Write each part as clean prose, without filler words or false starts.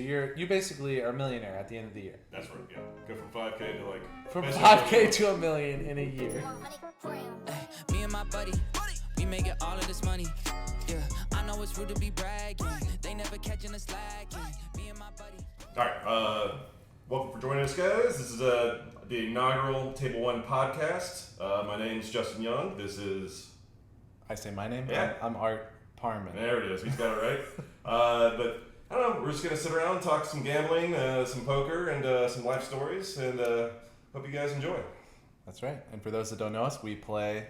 You basically are a millionaire at the end of the year. That's right, yeah. Go from 5K to like... From 5K to $1 million in a year. Me and my buddy, we making all of this money. Yeah, I know it's rude to be bragging. They never catching us lacking. Me and my buddy. Alright, welcome for joining us, guys. This is the inaugural Table 1 podcast. My name's Justin Young. This is... I say my name? Yeah. I'm Art Parmann. There it is. He's got it right. But... I don't know, we're just going to sit around and talk some gambling, some poker, and some life stories, and hope you guys enjoy. That's right. And for those that don't know us, we play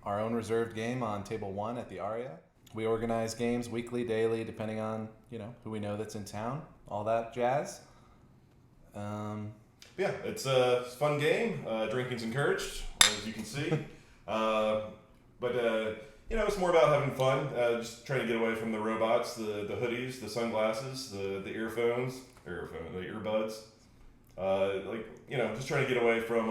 our own reserved game on Table 1 at the Aria. We organize games weekly, daily, depending on, who we know that's in town, all that jazz. Yeah, it's a fun game. Drinking's encouraged, as you can see. But it's more about having fun, just trying to get away from the robots, the hoodies, the sunglasses, the earbuds. Just trying to get away from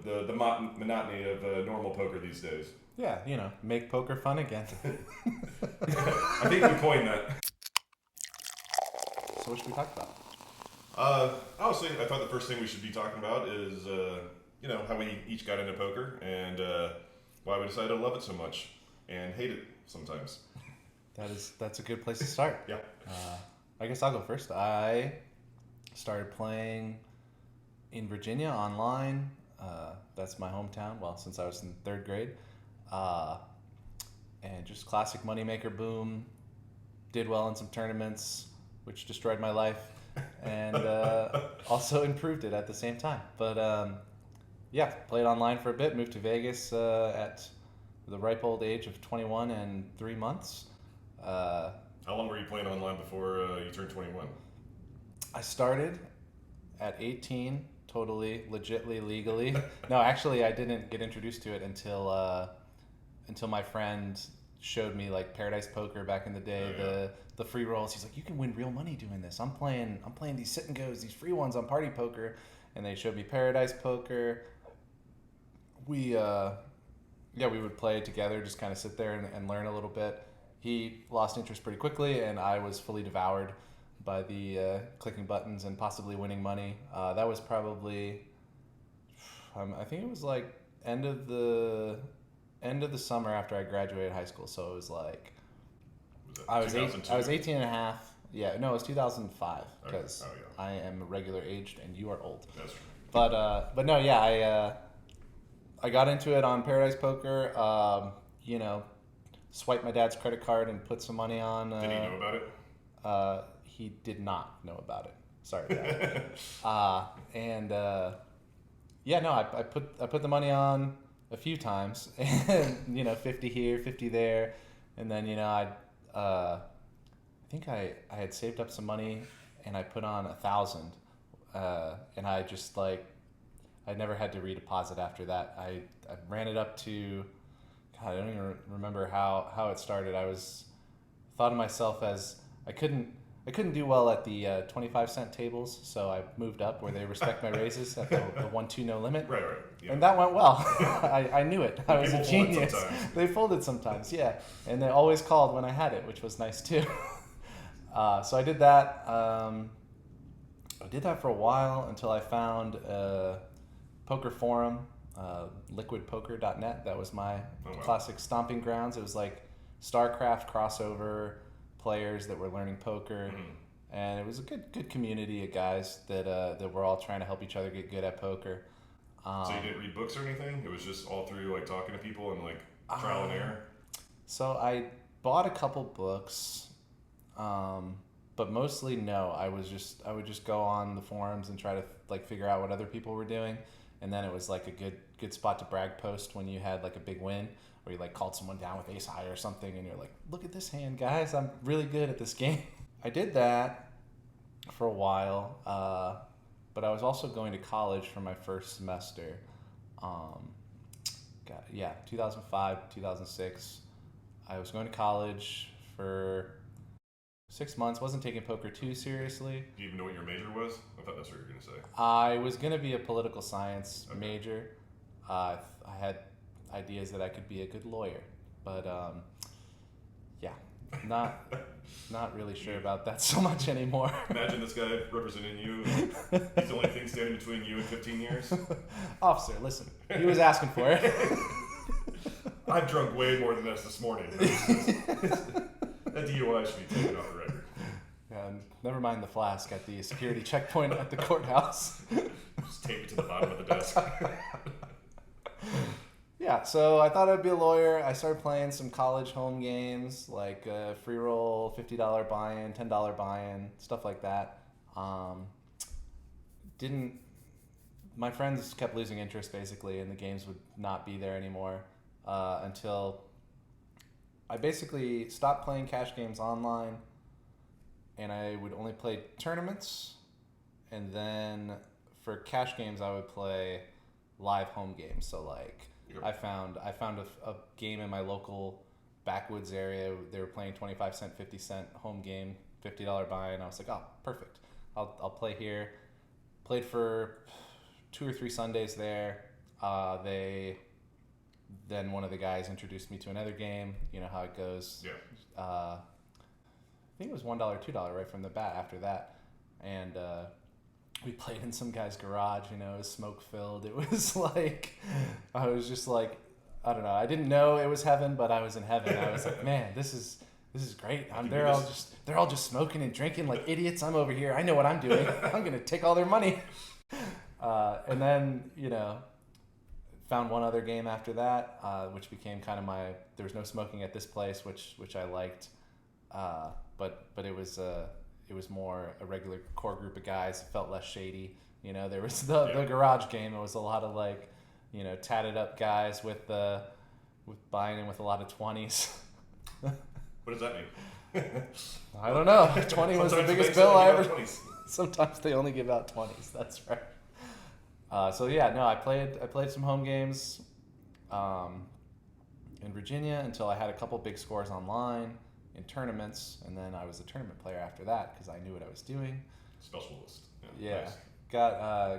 the monotony of normal poker these days. Yeah, make poker fun again. I think we coined that. So what should we talk about? Honestly, I thought the first thing we should be talking about is, how we each got into poker and why we decided to love it so much. And hate it sometimes. That's a good place to start. Yeah. I guess I'll go first. I started playing in Virginia online. That's my hometown. Well, since I was in third grade. And just classic moneymaker boom. Did well in some tournaments, which destroyed my life. And also improved it at the same time. But played online for a bit. Moved to Vegas at the ripe old age of 21 and 3 months. How long were you playing online before you turned 21? I started at 18, totally, legitly, legally. No, actually, I didn't get introduced to it until my friend showed me like Paradise Poker back in the day, the free rolls. He's like, you can win real money doing this. I'm playing these sit and goes, these free ones on Party Poker, and they showed me Paradise Poker. We would play together, just kind of sit there and learn a little bit. He lost interest pretty quickly, and I was fully devoured by the clicking buttons and possibly winning money. That was probably, I think it was like end of the summer after I graduated high school. So it was like, I was 18 and a half. Yeah, no, it was 2005 because I am regular aged and you are old. That's true. But no, yeah, I got into it on Paradise Poker, swiped my dad's credit card and put some money on. Did he know about it? He did not know about it. Sorry, Dad. I put the money on a few times, and 50 here, 50 there, and then I think I had saved up some money, and I put on 1,000, and I just I never had to redeposit after that. I ran it up to, God, I don't even remember how it started. Thought of myself as I couldn't do well at the 25-cent tables, so I moved up where they respect my raises at the 1-2 no limit. Right. Yeah. And that went well. I knew it. I was a genius. They folded sometimes, yeah. And they always called when I had it, which was nice too. So I did that. I did that for a while until I found Poker Forum, liquidpoker.net. That was my classic stomping grounds. It was like StarCraft crossover players that were learning poker, and it was a good community of guys that were all trying to help each other get good at poker. So you didn't read books or anything? It was just all through talking to people and trial and error? So I bought a couple books, but mostly no. I would just go on the forums and try to figure out what other people were doing. And then it was a good spot to brag post when you had a big win, where you called someone down with ace high or something, and you're like, look at this hand, guys, I'm really good at this game. I did that for a while, but I was also going to college for my first semester. 2005, 2006. I was going to college for 6 months, wasn't taking poker too seriously. Do you even know what your major was? I thought that's what you were going to say. I was going to be a political science major. I had ideas that I could be a good lawyer, but Not really sure about that so much anymore. Imagine this guy representing you. He's the only thing standing between you and 15 years. Officer, listen. He was asking for it. I've drunk way more than this morning. That DUI should be taken off the record. Yeah, never mind the flask at the security checkpoint at the courthouse. Just tape it to the bottom of the desk. Yeah, so I thought I'd be a lawyer. I started playing some college home games, like free roll, $50 buy-in, $10 buy-in, stuff like that. My friends kept losing interest, basically, and the games would not be there anymore until I basically stopped playing cash games online, and I would only play tournaments, and then for cash games, I would play live home games, so like... I found a game in my local backwoods area. They were playing 25-cent, 50-cent home game, $50 buy-in. I was like, oh, perfect. I'll play here. Played for 2 or 3 Sundays there. Then one of the guys introduced me to another game. You know how it goes. Yeah. I think it was $1, $2 right from the bat after that, and we played in some guy's garage, you know, it was smoke filled. It was like, I was just like, I don't know. I didn't know it was heaven, but I was in heaven. I was like, man, this is great. They're all just smoking and drinking like idiots. I'm over here. I know what I'm doing. I'm going to take all their money. And then, you know, found one other game after that, which became kind of there was no smoking at this place, which I liked. But it was more a regular core group of guys. It felt less shady. You know, there was the garage game. It was a lot of like, you know, tatted up guys with buying in with a lot of 20s. What does that mean? I don't know. 20 was the Sometimes biggest they bill I only ever. give out 20s. Sometimes they only give out 20s. That's right. So yeah, no, I played some home games in Virginia until I had a couple big scores online in tournaments, and then I was a tournament player after that because I knew what I was doing. Specialist. Yeah. Nice.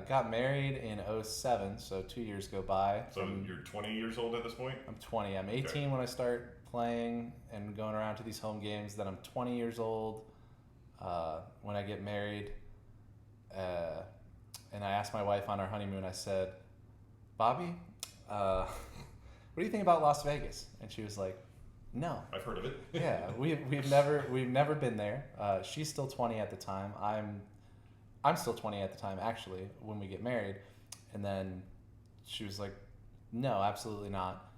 Got married in 2007, so 2 years go by. So you're 20 years old at this point? I'm 20. I'm 18 Okay. when I start playing and going around to these home games. Then I'm 20 years old when I get married. And I asked my wife on our honeymoon, I said, Bobby, what do you think about Las Vegas? And she was like, no. I've heard of it. Yeah, we've never been there. She's still 20 at the time. I'm still 20 at the time, actually, when we get married. And then she was like, no, absolutely not.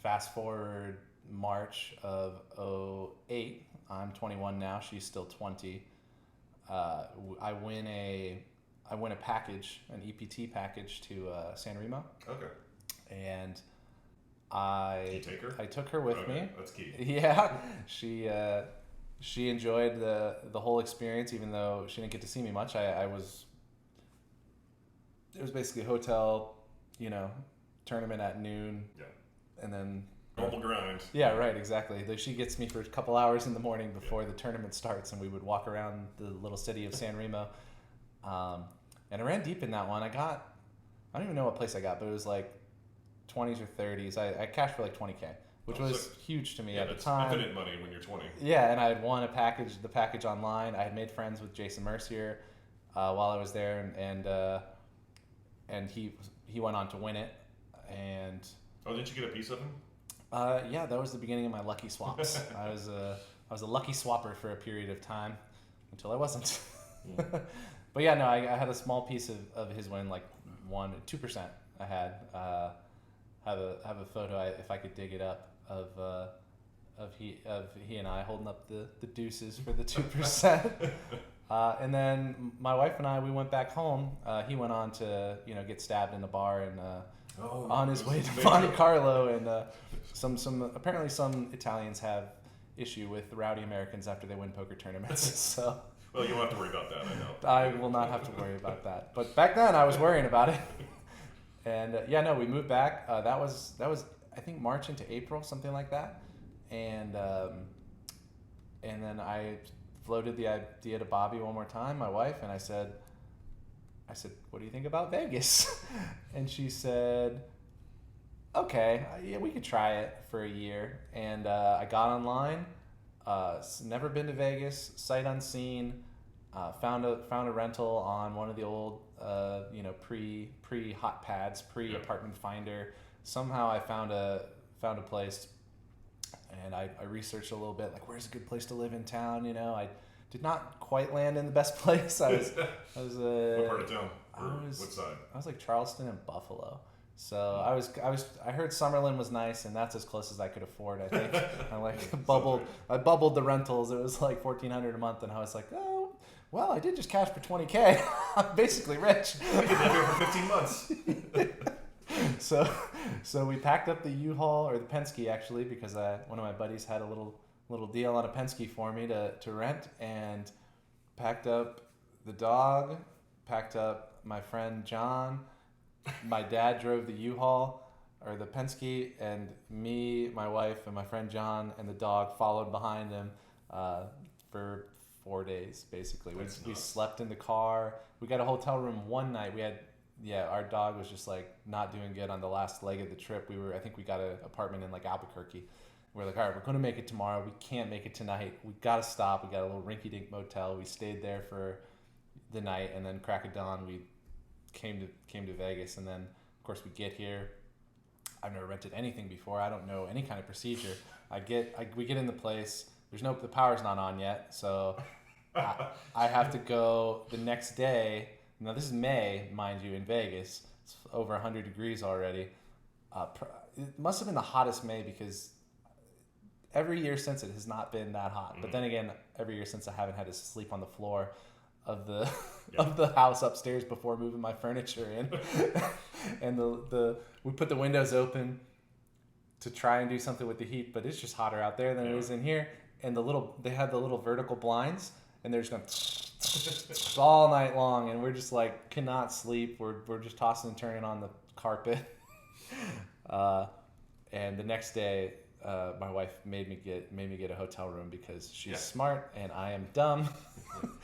Fast forward March of 2008. I'm 21 now. She's still 20. I win a package, an EPT package to San Remo. Okay. And Did you take her? I took her with me. That's key. Yeah, she enjoyed the whole experience, even though she didn't get to see me much. It was basically a hotel, you know, tournament at noon. Yeah. And then Normal grind. yeah, right, exactly. Like, she gets me for a couple hours in the morning before the tournament starts, and we would walk around the little city of San Remo. And I ran deep in that one. I don't even know what place I got, but it was like 20s or 30s. I cashed for like 20K, which was huge to me at the time. Infinite money when you're 20. Yeah, and I had won the package online. I had made friends with Jason Mercier while I was there, and he went on to win it. And didn't you get a piece of him? yeah, that was the beginning of my lucky swaps. I was a lucky swapper for a period of time until I wasn't. But yeah, no, I had a small piece of his win, like 2%. I had have a photo if I could dig it up of he and I holding up the deuces for the 2%. And then my wife and I, we went back home. He went on to get stabbed in the bar and on his way to Monte Carlo, and apparently some Italians have issue with rowdy Americans after they win poker tournaments. So. Well, you won't have to worry about that, I know. I will not have to worry about that. But back then, I was worrying about it. And we moved back. That was I think March into April, something like that. And then I floated the idea to Bobby one more time, my wife, and I said, what do you think about Vegas? And she said, okay, yeah, we could try it for a year. And I got online. Never been to Vegas, sight unseen. Found a rental on one of the old pre hot pads, pre apartment finder. Somehow I found a place, and I researched a little bit, like where's a good place to live in town. I did not quite land in the best place. I was What part of town? What side? I was like Charleston and Buffalo. So I heard Summerlin was nice, and that's as close as I could afford, I think. I bubbled the rentals. It was like $1,400 a month, and I was like, oh, well, I did just cash for $20K. I'm basically rich. I could live here for 15 months. So we packed up the U-Haul, or the Penske actually, because one of my buddies had a little deal on a Penske for me to rent, and packed up the dog, packed up my friend John. My dad drove the U-Haul, or the Penske, and me, my wife, and my friend John, and the dog followed behind him for 4 days, basically. We slept in the car. We got a hotel room one night. Our dog was just like not doing good on the last leg of the trip. I think we got an apartment in like Albuquerque. We're like, all right, we're going to make it tomorrow. We can't make it tonight. We got to stop. We got a little rinky-dink motel. We stayed there for the night, and then crack of dawn, we came to Vegas. And then of course we get here. I've never rented anything before. I don't know any kind of procedure. We get in the place. The power's not on yet, so I have to go the next day. Now this is May, mind you, in Vegas. It's over 100 degrees already. It must have been the hottest May, because every year since it has not been that hot. But then again, every year since I haven't had to sleep on the floor of the house upstairs before moving my furniture in. And we put the windows open to try and do something with the heat, but it's just hotter out there than it is in here. And they had the little vertical blinds, and they're just going all night long, and we're just like cannot sleep. We're just tossing and turning on the carpet. And the next day, my wife made me get a hotel room because she's smart and I am dumb.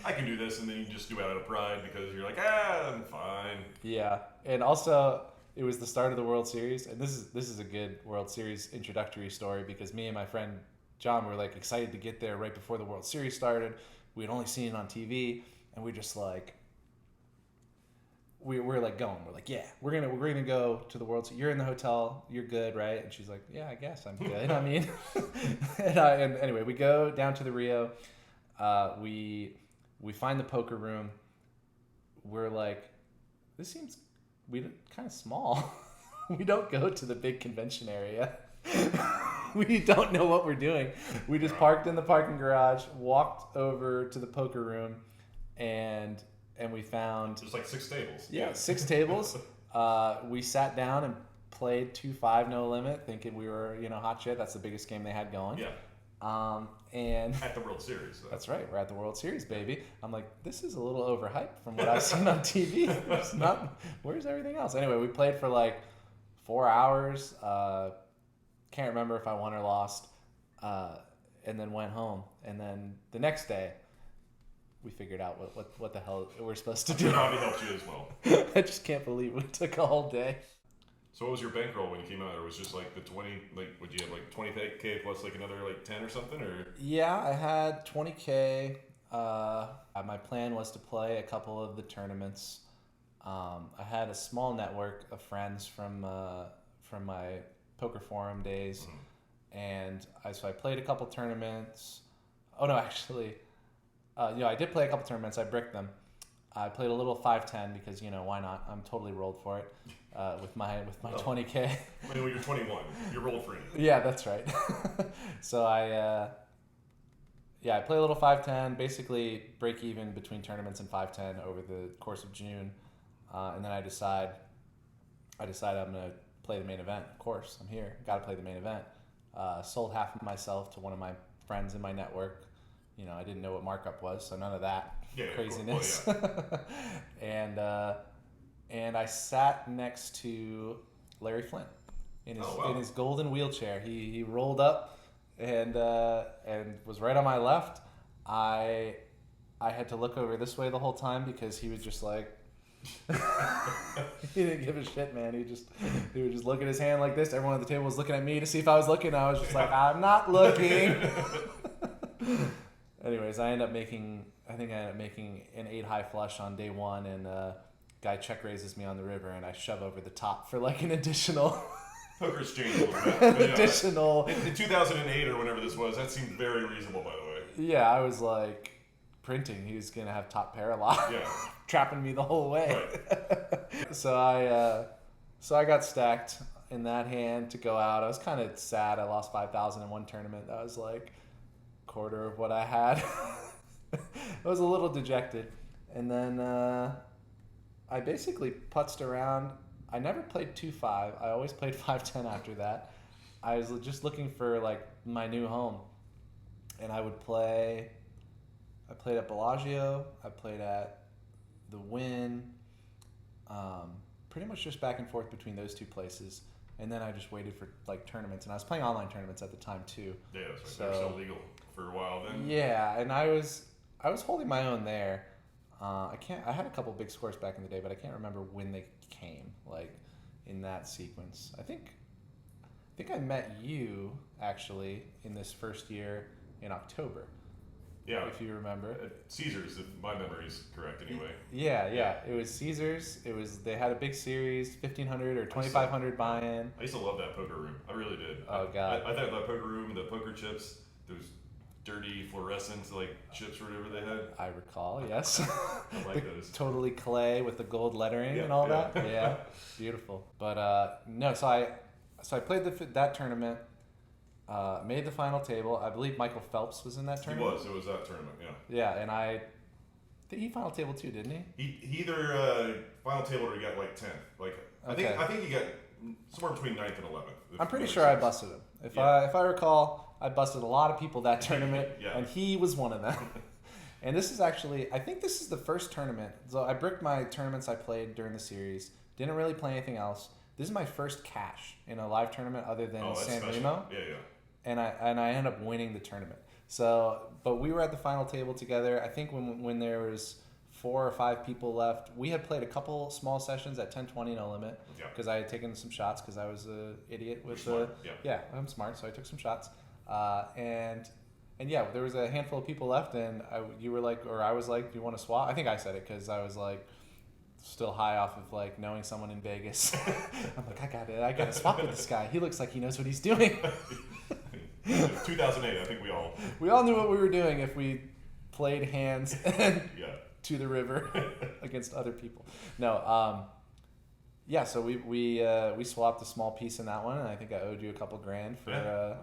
I can do this, and then you just do it out of pride because you're like, I'm fine. Yeah, and also it was the start of the World Series, and this is a good World Series introductory story, because me and my friend John were like excited to get there right before the World Series started. We had only seen it on TV, and we're just like, we're like going. We're like, yeah, we're gonna go to the World Series. You're in the hotel. You're good, right? And she's like, yeah, I guess I'm good. I mean, and anyway, we go down to the Rio. We find the poker room. We're like, this seems kind of small. We don't go to the big convention area. We don't know what we're doing. We just parked in the parking garage, walked over to the poker room, and we found... There's like 6 tables. Yeah, 6 tables. We sat down and played 2-5 no limit, thinking we were, hot shit. That's the biggest game they had going. Yeah. And at the World Series. So. That's right. We're at the World Series, baby. I'm like, this is a little overhyped from what I've seen on TV. It's not. Where's everything else? Anyway, we played for like 4 hours. Can't remember if I won or lost. And then went home. And then the next day, we figured out what the hell we're supposed to do. It probably helped you as well. I just can't believe it took a whole day. So what was your bankroll when you came out? Or was it just like the 20, like, would you have like 20K plus like another like 10 or something? Or Yeah, I had 20K. My plan was to play a couple of the tournaments. I had a small network of friends from my poker forum days. And so I played a couple tournaments. Oh no, actually, I did play a couple tournaments. I bricked them. I played a little 5-10 because, why not? I'm totally rolled for it. With my 20K. I mean, when you're 21, you're rolled for anything. Yeah, that's right. So I play a little 5-10, basically break even between tournaments and 5-10 over the course of June, and then I decide I'm gonna play the main event. Of course, I'm here. Got to play the main event. Sold half of myself to one of my friends in my network. I didn't know what markup was, so none of that craziness. Well, yeah. And I sat next to Larry Flynt in his golden wheelchair. He rolled up and was right on my left. I had to look over this way the whole time because he was just like He didn't give a shit, man. He would just look at his hand like this. Everyone at the table was looking at me to see if I was looking. I was just like, I'm not looking. Anyways, I think I ended up making an 8-high flush on day one, and guy check raises me on the river, and I shove over the top for like an additional. Poker exchange. Additional. In 2008 or whenever this was, that seemed very reasonable, by the way. Yeah, I was like printing. He was gonna have top pair a lot. Yeah. Trapping me the whole way. Right. So I got stacked in that hand to go out. I was kind of sad. I lost 5,000 in one tournament. That was like a quarter of what I had. I was a little dejected. And then I basically putzed around. I never played 2-5. I always played 5-10 after that. I was just looking for like my new home. And I played at Bellagio. I played at the Wynn, pretty much just back and forth between those two places, and then I just waited for like tournaments, and I was playing online tournaments at the time too. Yeah, that's right. They were still legal for a while then. Yeah, and I was holding my own there. I had a couple big scores back in the day, but I can't remember when they came, like in that sequence. I think I met you actually in this first year in October. Yeah, if you remember. Caesars, if my memory's correct, anyway. Yeah. It was Caesars. They had a big series, 1,500 or 2,500 buy-in. I used to love that poker room. I really did. Oh God. I thought that poker room, the poker chips, those dirty fluorescent like chips or whatever they had. I recall, yes. I like those. Totally clay with the gold lettering and all that. Yeah, beautiful. But no, so I played that tournament. Made the final table. I believe Michael Phelps was in that tournament. It was that tournament, yeah. Yeah, and I think he final table too, didn't he? He either final table or he got like 10th. Like okay. I think he got somewhere between 9th and 11th. I'm pretty sure I busted him. If I recall, I busted a lot of people that tournament, and he was one of them. And this is actually, I think this is the first tournament. So I bricked my tournaments I played during the series. Didn't really play anything else. This is my first cash in a live tournament other than San Remo. Yeah. And I ended up winning the tournament. So, but we were at the final table together. I think when there was 4 or 5 people left, we had played a couple small sessions at 10-20 no limit because I had taken some shots because I was an idiot with I'm smart, so I took some shots. And there was a handful of people left, and you were like, or I was like, do you want to swap? I think I said it because I was like still high off of like knowing someone in Vegas. I'm like, I got to swap with this guy. He looks like he knows what he's doing. 2008, I think we all knew what we were doing if we played hands and to the river against other people. No, so we swapped a small piece in that one, and I think I owed you a couple grand for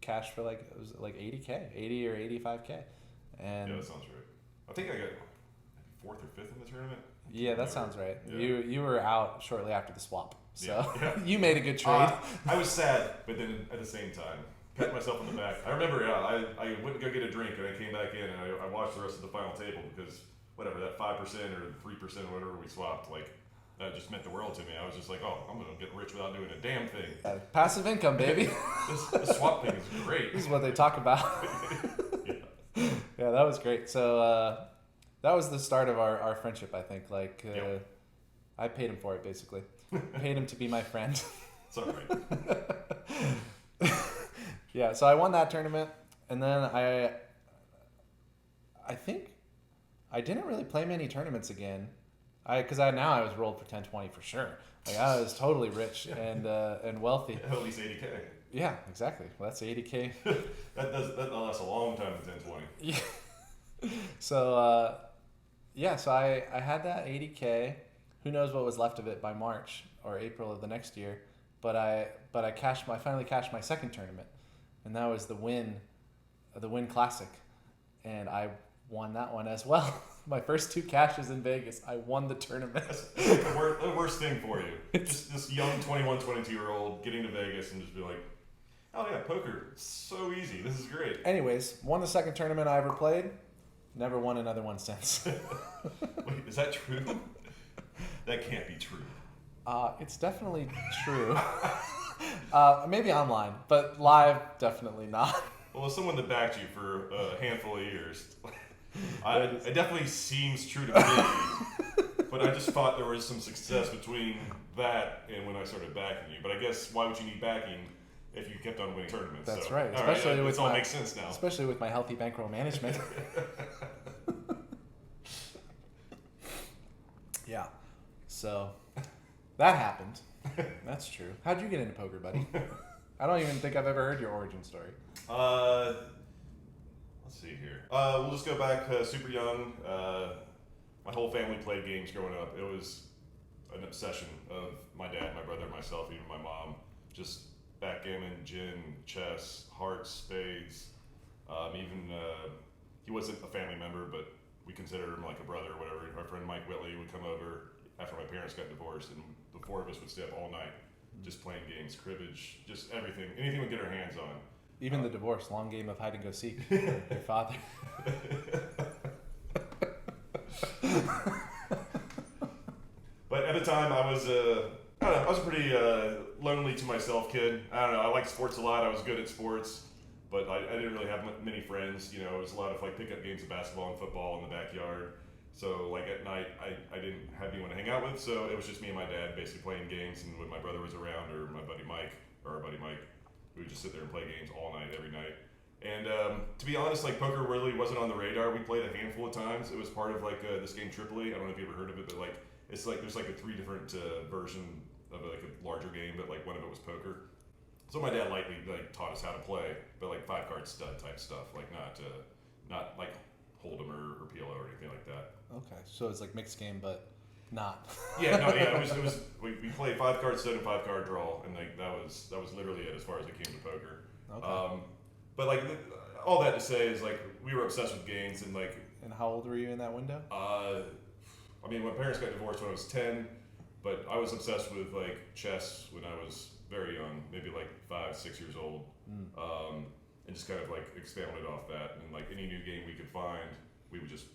cash for like it was like 80K, 80 or 85K. And yeah, that sounds right. I think I got 4th or 5th in the tournament. Yeah, that sounds right. Yeah. You were out shortly after the swap, so yeah. You made a good trade. I was sad, but then at the same time, pat myself on the back. I remember, I went and go get a drink, and I came back in, and I watched the rest of the final table because whatever that 5% or 3% or whatever we swapped, like that just meant the world to me. I was just like, oh, I'm gonna get rich without doing a damn thing. Passive income, baby. this swap thing is great. This is what they talk about. Yeah, that was great. So that was the start of our friendship, I think. Like I paid him for it, basically. Paid him to be my friend. It's all right. Yeah, so I won that tournament, and then I think I didn't really play many tournaments again. Because now I was rolled for 10-20 for sure. Like I was totally rich and wealthy. At least 80K. Yeah, exactly. Well, that's 80K. that lasts a long time in 10-20. Yeah. So so I had that 80K. Who knows what was left of it by March or April of the next year? But I finally cashed my second tournament, and that was the Wynn Classic, and I won that one as well. My first 2 cashes in Vegas, I won the tournament. That's the worst thing for you. Just this young 21, 22-year-old getting to Vegas and just be like, oh yeah, poker, it's so easy. This is great. Anyways, won the second tournament I ever played. Never won another one since. Wait, is that true? That can't be true. It's definitely true. Maybe online, but live, definitely not. Well, as someone that backed you for a handful of years, it definitely seems true to me. But I just thought there was some success between that and when I started backing you. But I guess why would you need backing if you kept on winning tournaments? That's so, right. Especially with it all makes sense now. Especially with my healthy bankroll management. Yeah. So that happened. That's true. How'd you get into poker, buddy? I don't even think I've ever heard your origin story. Let's see here. We'll just go back super young. My whole family played games growing up. It was an obsession of my dad, my brother, myself, even my mom. Just backgammon, gin, chess, hearts, spades. He wasn't a family member, but we considered him like a brother or whatever. Our friend Mike Whitley would come over after my parents got divorced, and the four of us would stay up all night just playing games, cribbage, just everything. Anything we'd get our hands on. Even the divorce, long game of hide and go seek. Your father. But at the time, I was I was a pretty lonely to myself kid. I don't know. I liked sports a lot. I was good at sports, but I didn't really have many friends. You know, it was a lot of like pickup games of basketball and football in the backyard. So like at night, I didn't have anyone to hang out with. So it was just me and my dad basically playing games. And when my brother was around, or my buddy Mike, or our buddy Mike, we would just sit there and play games all night, every night. And to be honest, like poker really wasn't on the radar. We played a handful of times. It was part of like this game Tripoli. I don't know if you ever heard of it, but like it's like there's like a 3 different version of like a larger game, but like one of it was poker. So my dad lightly like taught us how to play, but like 5-card stud type stuff, like not like Hold'em or PLO or anything like that. Okay, so it's like mixed game, but not. It was we played 5-card stud and 5-card draw, and like that was literally it as far as it came to poker. Okay. But like all that to say is like we were obsessed with games and like. And how old were you in that window? I mean, my parents got divorced when I was 10, but I was obsessed with like chess when I was very young, maybe like 5, 6 years old, and just kind of like expounded off that. And like any new game we could find, we would just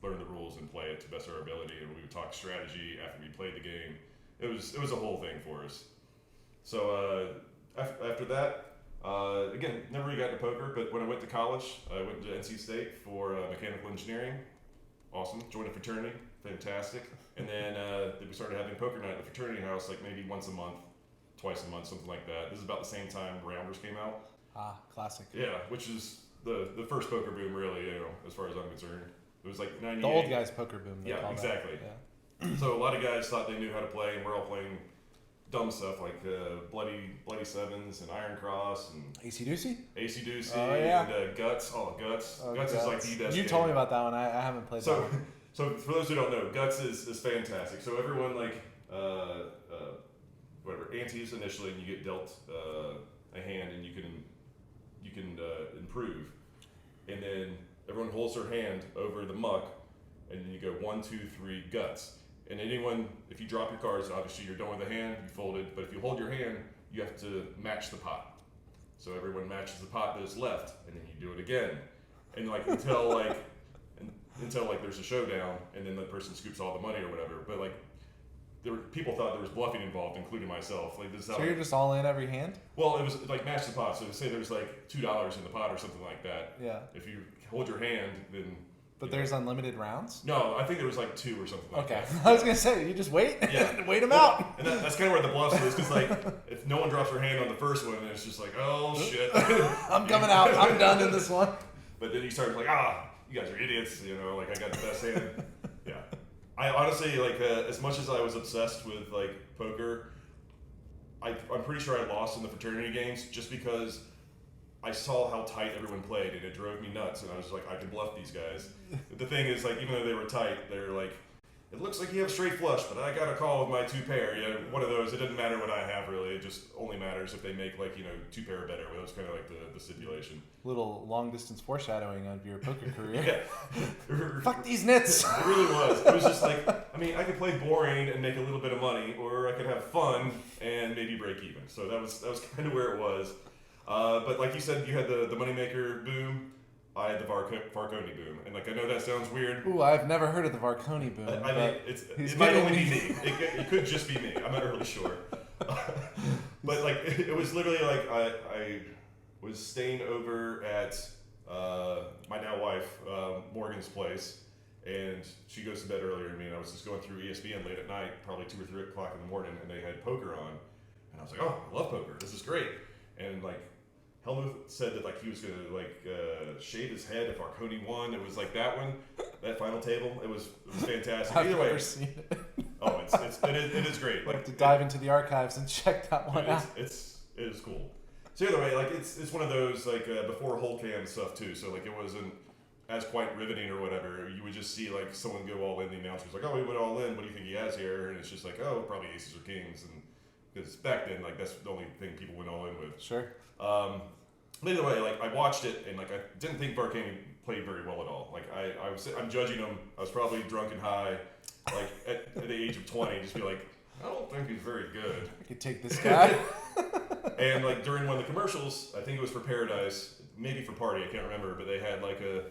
learn the rules and play it to best our ability, and we would talk strategy after we played the game. It was a whole thing for us. So after that, again, never really got into poker, but when I went to college, I went to NC State for mechanical engineering. Awesome. Joined a fraternity. Fantastic. And then we started having poker night at the fraternity house, like maybe once a month, twice a month, something like that. This is about the same time Rounders came out. Ah, classic. Yeah, which is the first poker boom, really, you know, as far as I'm concerned. It was like 98. The old guys poker boom. Yeah, exactly. Yeah. So a lot of guys thought they knew how to play, and we're all playing dumb stuff like Bloody Sevens and Iron Cross and AC Deucey? AC Deucey and Guts. Guts is like the best You game. told me about that one. I haven't played that one. So for those who don't know, Guts is fantastic. So everyone like whatever antes initially, and you get dealt a hand, and you can improve, and then everyone holds their hand over the muck, and then you go 1, 2, 3 Guts. And anyone, if you drop your cards, obviously you're done with the hand, you fold it. But if you hold your hand, you have to match the pot. So everyone matches the pot that is left, and then you do it again, and like until there's a showdown, and then the person scoops all the money or whatever. But like, people thought there was bluffing involved, including myself. Like this is how. So you're just all in every hand? Well, it was like match the pot. So say there's like $2 in the pot or something like that. Yeah. If you hold your hand, then. But there's unlimited rounds? No, I think there was like 2 or something like that. Okay. I was going to say, you just wait. Yeah. Wait them out. And that's kind of where the bluff is, because like, if no one drops their hand on the first one, then it's just like, oh shit. I'm coming out. I'm done in this one. But then you start like, you guys are idiots, you know, like I got the best hand. Yeah. I honestly, like, as much as I was obsessed with like poker, I'm pretty sure I lost in the fraternity games just because I saw how tight everyone played, and it drove me nuts. And I was like, I can bluff these guys. But the thing is, like, even though they were tight, they're like, it looks like you have straight flush, but I got a call with my 2 pair. Yeah, one of those. It doesn't matter what I have, really. It just only matters if they make, like, 2 pair or better. That was kind of like the stipulation. Little long distance foreshadowing of your poker career. Yeah. Fuck these nits. It really was. It was just like, I mean, I could play boring and make a little bit of money, or I could have fun and maybe break even. So that was kind of where it was. But like you said, you had the moneymaker boom. I had the Varconi boom, and like I know that sounds weird. Ooh, I've never heard of the Varconi boom. I mean, it might only be me. It could just be me. I'm not really sure. But like it was literally like I was staying over at my now wife Morgan's place, and she goes to bed earlier than me, and I was just going through ESPN late at night, probably 2 or 3 o'clock in the morning, and they had poker on, and I was like, oh, I love poker. This is great. And like Helmuth said that like he was gonna like shave his head if Arconi won. It was like that one, that final table. It was fantastic. I've Either way, never seen it. oh, it is great. Like Like to dive into the archives and check that one out. it is cool. So either way, like it's one of those like before whole cam stuff too. So like it wasn't as quite riveting or whatever. You would just see like someone go all in. The announcer's like, "Oh, he went all in. What do you think he has here?" And it's just like, "Oh, probably aces or kings." And because back then, like that's the only thing people went all in with. Sure. But either way, like I watched it and like I didn't think Barkany played very well at all. Like I'm judging him. I was probably drunk and high, like at the age of 20, just be like, I don't think he's very good. I could take this guy. And like during one of the commercials, I think it was for Paradise, maybe for Party, I can't remember, but they had like a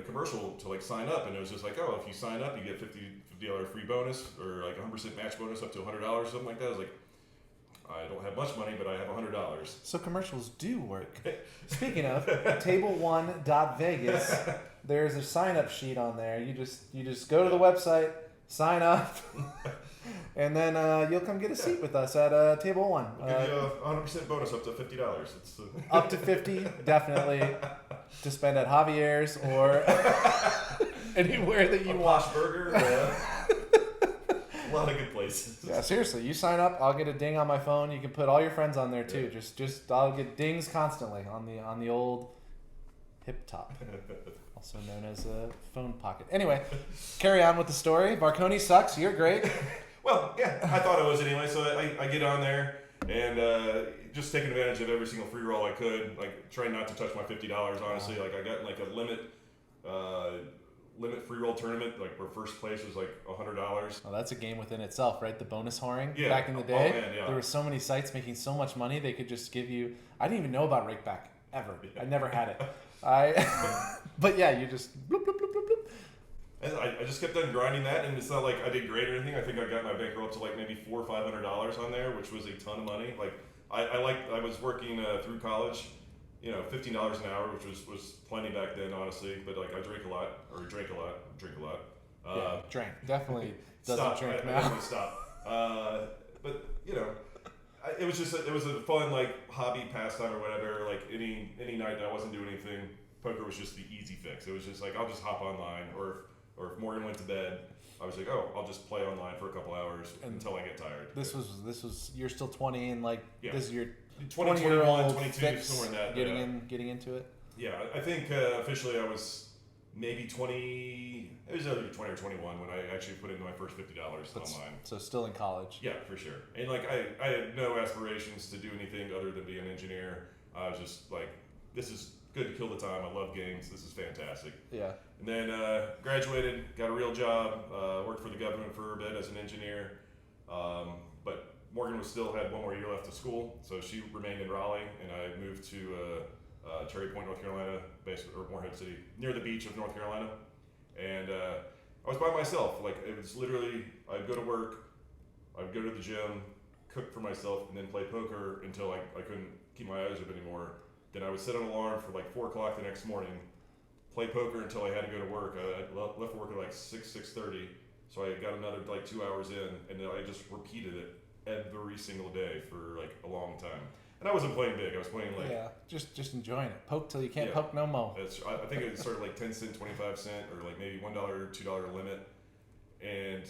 commercial to like sign up, and it was just like, oh, if you sign up, you get $50 free bonus or like 100% match bonus up to $100 or something like that. I was like, I don't have much money, but I have $100. So commercials do work. Speaking of, table1.vegas, there's a sign-up sheet on there. You just go to the website, sign up, and then you'll come get a seat with us at Table 1. We'll give you a 100% bonus up to $50. It's up to 50, definitely, to spend at Javier's or anywhere that you want. Posh Burger. A lot of good places. Yeah, seriously, you sign up, I'll get a ding on my phone. You can put all your friends on there too. Yeah. Just I'll get dings constantly on the old hip top, also known as a phone pocket. Anyway, carry on with the story. Barconi sucks. You're great. Well, yeah, I thought I was anyway. So I get on there and just taking advantage of every single free roll I could. Like trying not to touch my $50. Honestly, like I got like a limit free roll tournament, like where first place was like $100. Well, that's a game within itself, right? The bonus whoring. Yeah. Back in the day, Man, yeah. there were so many sites making so much money they could just give you. I didn't even know about rakeback ever. I never had it. But yeah, you just bloop bloop bloop bloop bloop. And I just kept on grinding that, and it's not like I did great or anything. I think I got my bankroll up to like maybe $400 or $500 on there, which was a ton of money. Like I was working through college. You know, $15 an hour, which was plenty back then, honestly. But like, I drank a lot. Yeah, drank. Definitely doesn't Stop. drink I now. definitely stop. But you know, it was a fun like hobby pastime or whatever. Like any night that I wasn't doing anything, poker was just the easy fix. It was just like I'll just hop online, or if Morgan went to bed, I was like, oh, I'll just play online for a couple hours until I get tired. This was you're still 20 and like Yeah. This is your 20, 20-year-old 22, fix somewhere in that. getting into it. Yeah, I think officially I was maybe 20. It was either 20 or 21 when I actually put in my first $50 online. So still in college. Yeah, for sure. And like I had no aspirations to do anything other than be an engineer. I was just like, this is good to kill the time. I love games. This is fantastic. Yeah. And then graduated, got a real job, worked for the government for a bit as an engineer. But Morgan still had one more year left of school, so she remained in Raleigh, and I moved to Cherry Point, North Carolina, or Morehead City, near the beach of North Carolina. And I was by myself. Like, it was literally, I'd go to work, I'd go to the gym, cook for myself, and then play poker until I couldn't keep my eyes open anymore. Then I would set an alarm for like 4 o'clock the next morning, play poker until I had to go to work. I left work at like 6:30, so I got another like 2 hours in, and then I just repeated it every single day for like a long time. And I wasn't playing big. I was playing like just enjoying it. Poke till you can't Yeah. poke no more. I think it started like 10 cent, 25 cent, or like maybe $1 or $2 limit. And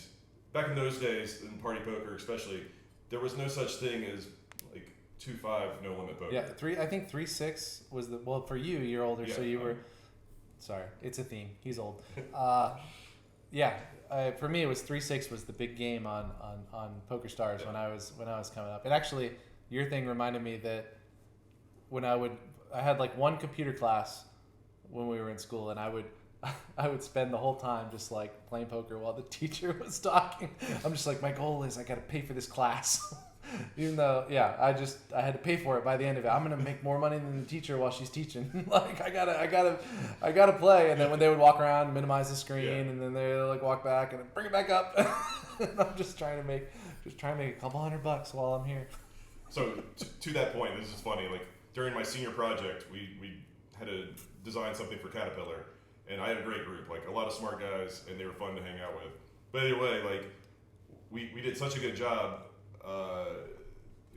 back in those days, in party poker especially, there was no such thing as like 2-5 no limit poker. Yeah, I think 3-6 was the for you. You're older, Yeah, so you were. Sorry, it's a theme. He's old. For me, it was 3-6 was the big game on Poker Stars when I was coming up. And actually, your thing reminded me that when I had like one computer class when we were in school, and I would spend the whole time just like playing poker while the teacher was talking. I'm just like, my goal is I got to pay for this class. Even though, I had to pay for it by the end of it. I'm gonna make more money than the teacher while she's teaching. Like I gotta play. And then when they would walk around, minimize the screen, and then they like walk back and bring it back up. And I'm just trying to make a couple $100 while I'm here. So to that point, this is funny. Like during my senior project, we had to design something for Caterpillar, and I had a great group, like a lot of smart guys, and they were fun to hang out with. But anyway, like we did such a good job,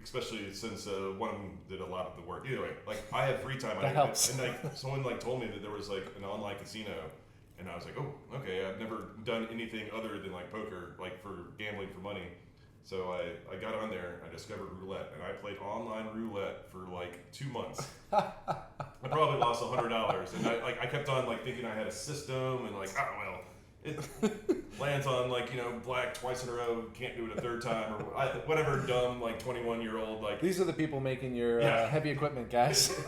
especially since one of them did a lot of the work. Either way, like I had free time, That helps. and like someone like told me that there was like an online casino, and I was like, oh, okay, I've never done anything other than like poker, like for gambling for money. So I got on there, I discovered roulette, and I played online roulette for like 2 months. I probably lost $100, and I kept on like thinking I had a system, and like, oh well, it lands on like, you know, black twice in a row, can't do it a third time, or whatever dumb like 21-year-old like. These are the people making your heavy equipment, guys.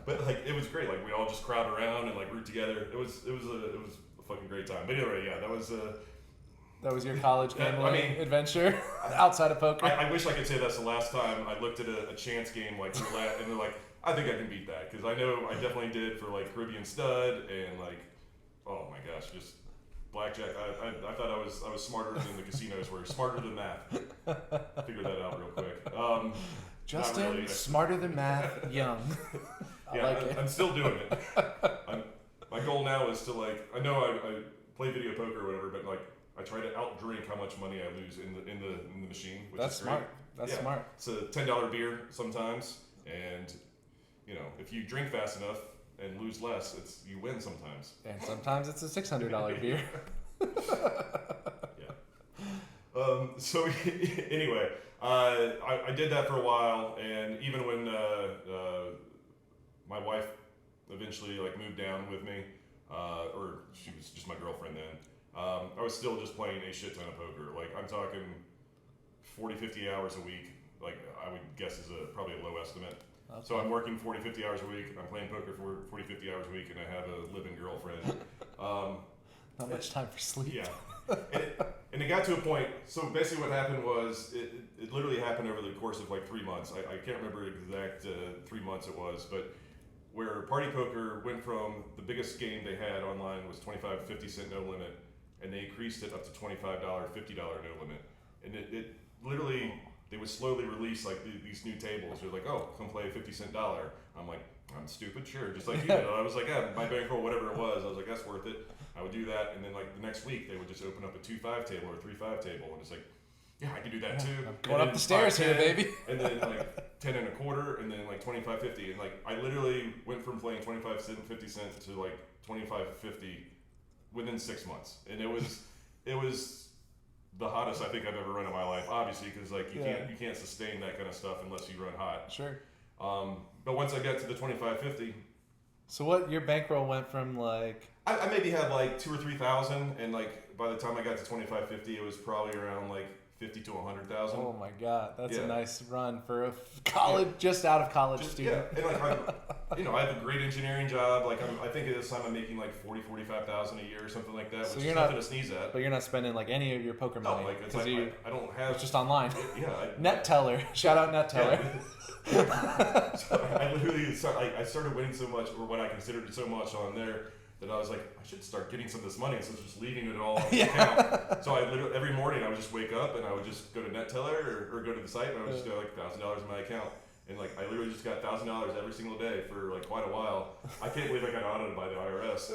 But like it was great, like we all just crowd around and like root together. It was a fucking great time. But anyway, yeah, that was your college gambling adventure outside of poker. I wish I could say that's the last time I looked at a chance game like roulette, and they're like, I think I can beat that, because I know I definitely did for like Caribbean Stud and like, oh my gosh, just blackjack. I thought I was smarter than the casinos were, smarter than math. Figured that out real quick. Justin, really, smarter than math, young. I'm still doing it. My goal now is to like, I know I play video poker or whatever, but like I try to outdrink how much money I lose in the machine. Which That's is great. smart. That's smart. It's a $10 beer sometimes, and you know, if you drink fast enough and lose less, you win sometimes. And sometimes it's a $600 beer. Yeah. So anyway, I did that for a while, and even when my wife eventually like moved down with me, or she was just my girlfriend then, I was still just playing a shit ton of poker. Like I'm talking 40, 50 hours a week. Like I would guess is probably a low estimate. Okay. So I'm working 40, 50 hours a week. I'm playing poker for 40, 50 hours a week, and I have a living girlfriend. Not much time for sleep. Yeah. And it got to a point, so basically what happened was, it literally happened over the course of like 3 months. I can't remember the exact 3 months it was, but where party poker went from the biggest game they had online was 25, 50 cent no limit, and they increased it up to $25, $50 no limit. And it literally, they would slowly release like these new tables. They're like, oh, come play a 50 cent dollar. I'm like, I'm stupid, sure, just like you did. I was like, yeah, my bankroll, whatever it was, I was like, that's worth it. I would do that, and then like the next week they would just open up a 2-5 table or a 3-5 table, and it's like, yeah, I can do that too. I'm going up the stairs here, baby. And then like 10 and a quarter, and then like 25.50, and like I literally went from playing 25 cent, 50 cents to like 25.50 within 6 months, and it was the hottest I think I've ever run in my life. Obviously, because like you can't sustain that kind of stuff unless you run hot. Sure. But once I got to the 25.50. So what your bankroll went from like? I maybe had like 2,000 or 3,000, and like by the time I got to 25.50, it was probably around like 50 to 100,000. Oh my God, that's a nice run for a college, just out of college student. Yeah, and like I have a great engineering job. Like I think at this time I'm making like 45,000 a year or something like that, so which you're is nothing to sneeze at. But you're not spending like any of your poker money. No, like it's like I don't have. It's just online. Yeah. Net Teller, shout out Net Teller. Yeah. So I literally I started winning so much, or what I considered so much on there, that I was like, I should start getting some of this money instead of just leaving it all on the account. So I literally, every morning I would just wake up and I would just go to NetTeller or go to the site, and I would just go like $1,000 in my account. And like I literally just got $1,000 every single day for like quite a while. I can't believe I got audited by the IRS.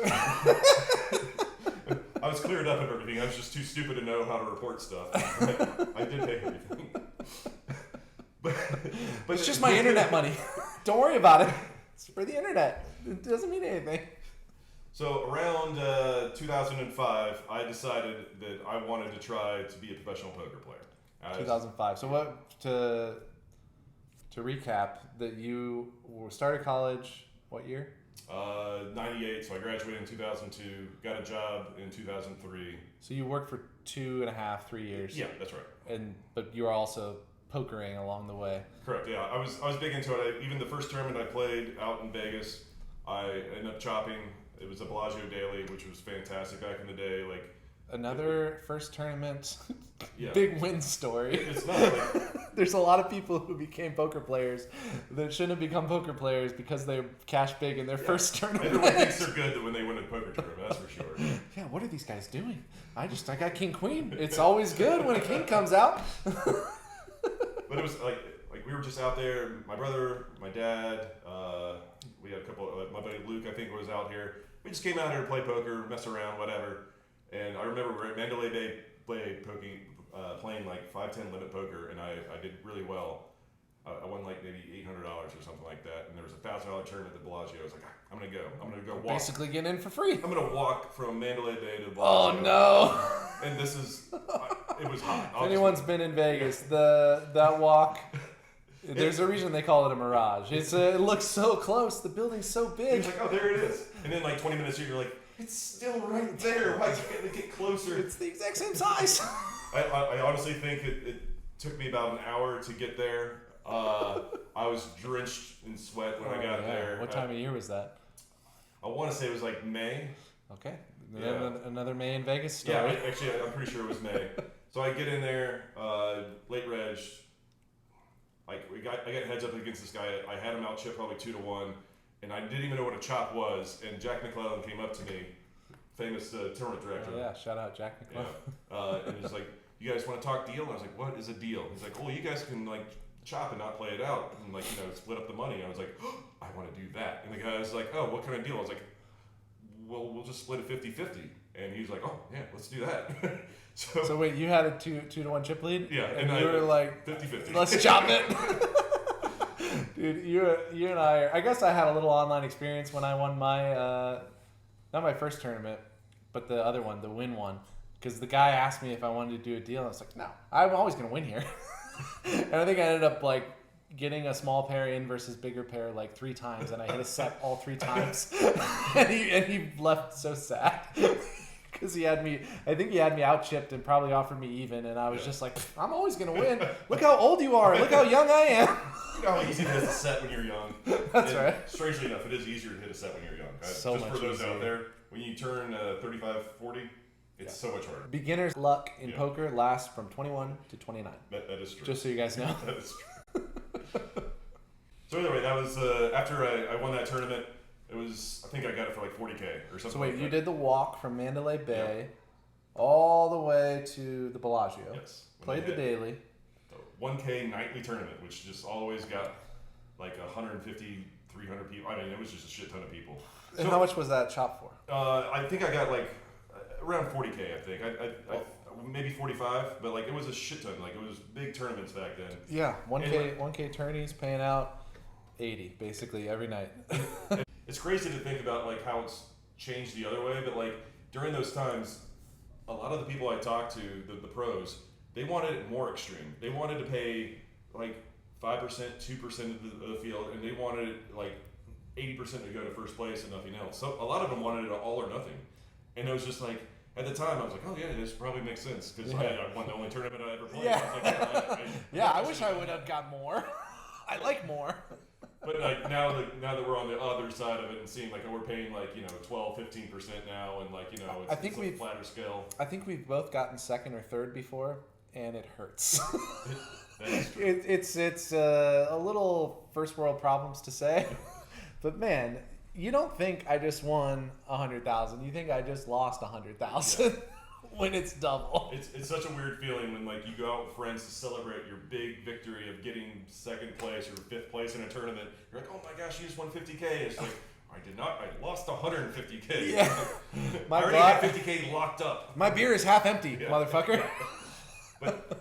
I was cleared up of everything. I was just too stupid to know how to report stuff. I did pay everything. But it's just my internet money. Don't worry about it. It's for the internet. It doesn't mean anything. So around 2005, I decided that I wanted to try to be a professional poker player. 2005. So what to recap, that you started college what year? 98. So I graduated in 2002. Got a job in 2003. So you worked for 2.5, 3 years. Yeah, that's right. But you were also pokering along the way. Correct. Yeah, I was big into it. Even the first tournament I played out in Vegas, I ended up chopping. It was a Bellagio Daily, which was fantastic back in the day. Like another first tournament, yeah. Big win story. It's not. Like, there's a lot of people who became poker players that shouldn't have become poker players because they cash big in their first tournament. Everyone thinks they're good when they win a poker tournament. That's for sure. Yeah, what are these guys doing? I got king queen. It's always good when a king comes out. But it was like we were just out there. My brother, my dad, we had a couple. My buddy Luke, I think, was out here. we just came out here to play poker, mess around, whatever. And I remember we were at Mandalay Bay playing like 5-10 limit poker, and I did really well. I won like maybe $800 or something like that, and there was a $1,000 tournament at Bellagio. I was like, I'm gonna go walk. Basically getting in for free. I'm gonna walk from Mandalay Bay to Bellagio. Oh no! And this is, it was hot. If anyone's been in Vegas, that walk. There's a reason they call it a mirage. It looks so close. The building's so big. He's like, oh, there it is. And then like 20 minutes later, you're like, it's still right there. Why can't they get closer? It's the exact same size. I honestly think it took me about an hour to get there. I was drenched in sweat when I got there. What time of year was that? I want to say it was like May. Okay. Yeah. Another May in Vegas story. Yeah, actually, I'm pretty sure it was May. So I get in there, late reg. Like I got heads up against this guy. I had him out chip probably 2-1, and I didn't even know what a chop was. And Jack McClellan came up to me, famous tournament director. Oh, yeah, shout out Jack McClellan. Yeah. And he's like, "You guys want to talk deal?" And I was like, "What is a deal?" He's like, "Oh, you guys can like chop and not play it out and like split up the money." And I was like, oh, "I want to do that." And the guy was like, "Oh, what kind of deal?" I was like, "Well, we'll just split it 50-50." And he was like, "Oh, yeah, let's do that." So wait, you had a 2-1 chip lead? Yeah, and you were like 50-50. Let's chop it. Dude, you and I guess I had a little online experience when I won my not my first tournament, but the other one, the win one, because the guy asked me if I wanted to do a deal, and I was like, no, I'm always gonna win here. And I think I ended up like getting a small pair in versus bigger pair like 3 times, and I hit a set all 3 times. and he left so sad. Because I think he had me out chipped and probably offered me even, and I was just like, I'm always going to win. Look how old you are. Look how young I am. You know how easy it is to set when you're young. That's right. Strangely enough, it is easier to hit a set when you're young. So just much for those easier. out there, when you turn 35, 40, it's so much harder. Beginner's luck in poker lasts from 21 to 29. That is true. Just so you guys know. That is true. So anyway, that was after I won that tournament. It was, I think I got it for like 40K or something. So wait, like you that. did the walk from Mandalay Bay all the way to the Bellagio. Yes. Played the daily. The 1K nightly tournament, which just always got like 150, 300 people. I mean, it was just a shit ton of people. And how much was that chop for? I think I got like around 40K. I think I maybe 45, but like it was a shit ton. Like it was big tournaments back then. Yeah, 1K tourneys paying out 80 basically every night. It's crazy to think about like how it's changed the other way, but like during those times, a lot of the people I talked to, the pros, they wanted it more extreme. They wanted to pay like 5%, 2% of the field, and they wanted it like 80% to go to first place and nothing else. So a lot of them wanted it all or nothing. And it was just like, at the time, I was like, oh yeah, this probably makes sense because I won the only tournament I ever played. Yeah, I was like, I wish I would have got more. I like more. But like now that we're on the other side of it and seeing like we're paying like 12, 15% now, and like it's a flatter scale. I think we've both gotten second or third before, and it hurts. It's a little first world problems to say, but man, you don't think I just won 100,000. You think I just lost 100,000 when it's double. It's such a weird feeling when like you go out with friends to celebrate your big victory of getting second place or fifth place in a tournament. You're like, oh my gosh, you just won 50K. It's like, I did not. I lost 150K. Yeah. I already had 50K locked up. My beer is half empty, motherfucker. But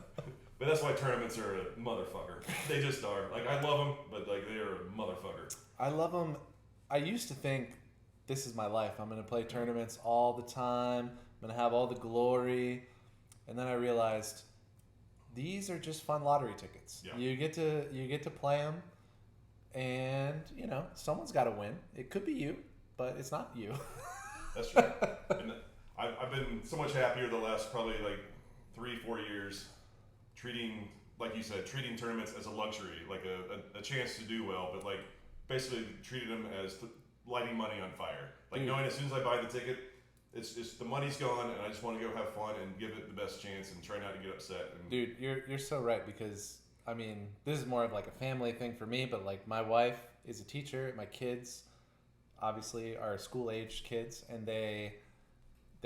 that's why tournaments are a motherfucker. They just are. Like I love them, but like they are a motherfucker. I love them. I used to think this is my life. I'm going to play tournaments all the time. I'm going to have all the glory. And then I realized these are just fun lottery tickets. Yeah. You get to play them, and someone's got to win. It could be you, but it's not you. That's true. And I've been so much happier the last probably like 3-4 years treating, like you said, treating tournaments as a luxury, like a chance to do well, but like basically treated them as lighting money on fire. Like knowing as soon as I buy the ticket, it's the money's gone, and I just want to go have fun and give it the best chance and try not to get upset. And dude, you're so right, because I mean, this is more of like a family thing for me, but like my wife is a teacher, my kids obviously are school-aged kids, and they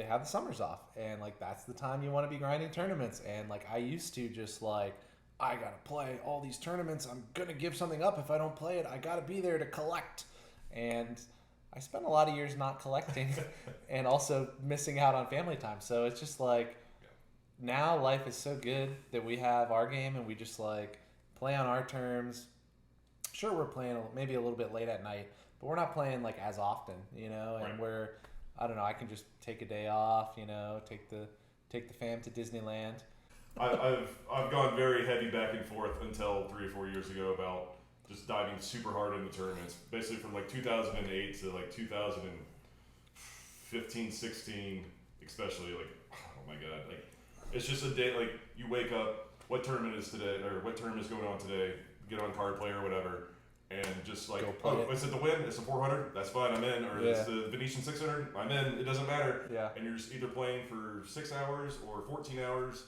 have the summers off, and like that's the time you want to be grinding tournaments. And like I used to just like, I gotta play all these tournaments, I'm gonna give something up if I don't play it, I gotta be there to collect. And I spent a lot of years not collecting and also missing out on family time. So it's just like now life is so good that we have our game and we just like play on our terms. Sure, we're playing maybe a little bit late at night, but we're not playing like as often, you know. And Right. I don't know, I can just take a day off, you know, take the fam to Disneyland. I've gone very heavy back and forth until 3 or 4 years ago about just diving super hard into tournaments. Basically from like 2008 to like 2015, 16, especially like, oh my God, like it's just a day, like you wake up, what tournament is today, or what tournament is going on today, get on Card Player or whatever, and just like, is it the win? It's a 400? That's fine, I'm in. Or it's the Venetian 600? I'm in. It doesn't matter. Yeah. And you're just either playing for 6 hours or 14 hours,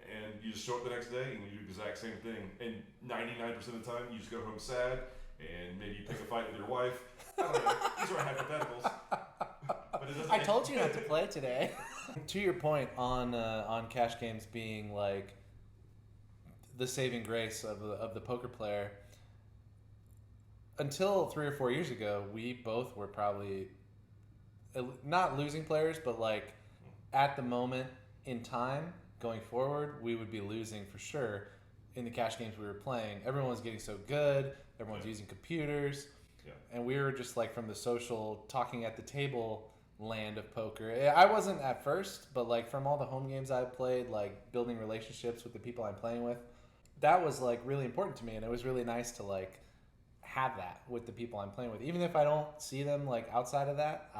and you just show up the next day and you do the exact same thing. And 99% of the time, you just go home sad, and maybe you pick a fight with your wife. I don't know. These are hypotheticals. But it doesn't I told you not to play today. To your point on cash games being like the saving grace of the poker player, until 3 or 4 years ago, we both were probably not losing players, but like at the moment in time going forward, we would be losing for sure in the cash games we were playing. Everyone was getting so good. Everyone's using computers. Yeah. And we were just like from the social talking at the table land of poker. I wasn't at first, but like from all the home games I played, like building relationships with the people I'm playing with, that was like really important to me. And it was really nice to like have that with the people I'm playing with. Even if I don't see them like outside of that,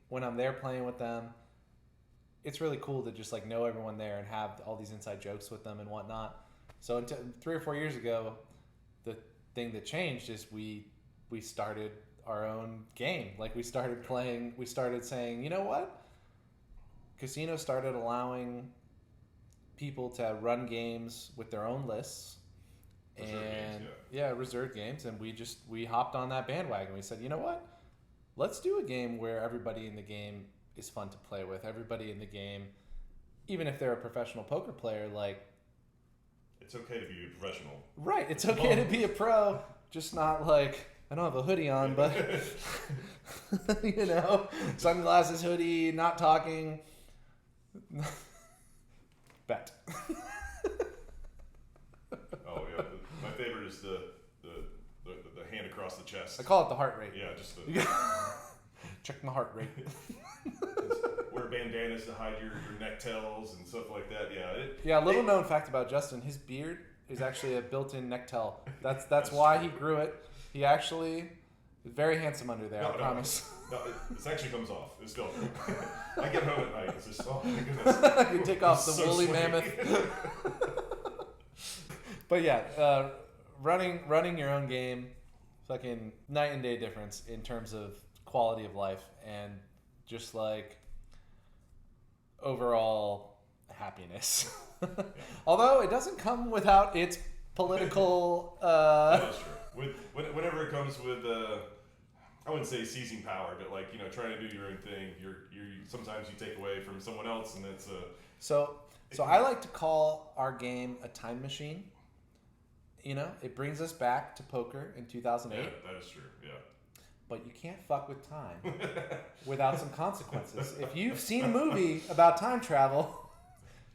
when I'm there playing with them, it's really cool to just like know everyone there and have all these inside jokes with them and whatnot. So until 3 or 4 years ago, the thing that changed is we started our own game. Like we started saying, you know what? Casino started allowing people to run games with their own lists. Reserved games, and we hopped on that bandwagon. We said, you know what? Let's do a game where everybody in the game is fun to play with. Everybody in the game, even if they're a professional poker player, like it's okay to be a professional. Right, it's okay to be a pro, just not like I don't have a hoodie on, but you know, sunglasses, hoodie, not talking. Bet. Oh yeah, my favorite is the hand across the chest. I call it the heart rate. Yeah, just check my heart rate. wear bandanas to hide your neck tails and stuff like that. Little known fact about Justin: his beard is actually a built-in neck tail. That's why he grew it. He actually is very handsome under there. I promise. No, it actually comes off. It's still. I get home at night. It's just oh my goodness. You take off the woolly sweaty. mammoth. But yeah, running your own game, fucking night and day difference in terms of quality of life and just like overall happiness. Although it doesn't come without its political. That is true. Whenever it comes with, I wouldn't say seizing power, but like trying to do your own thing. Sometimes you take away from someone else, and it's So I like to call our game a time machine. You know, it brings us back to poker in 2008. Yeah, that is true. Yeah. But you can't fuck with time without some consequences. If you've seen a movie about time travel,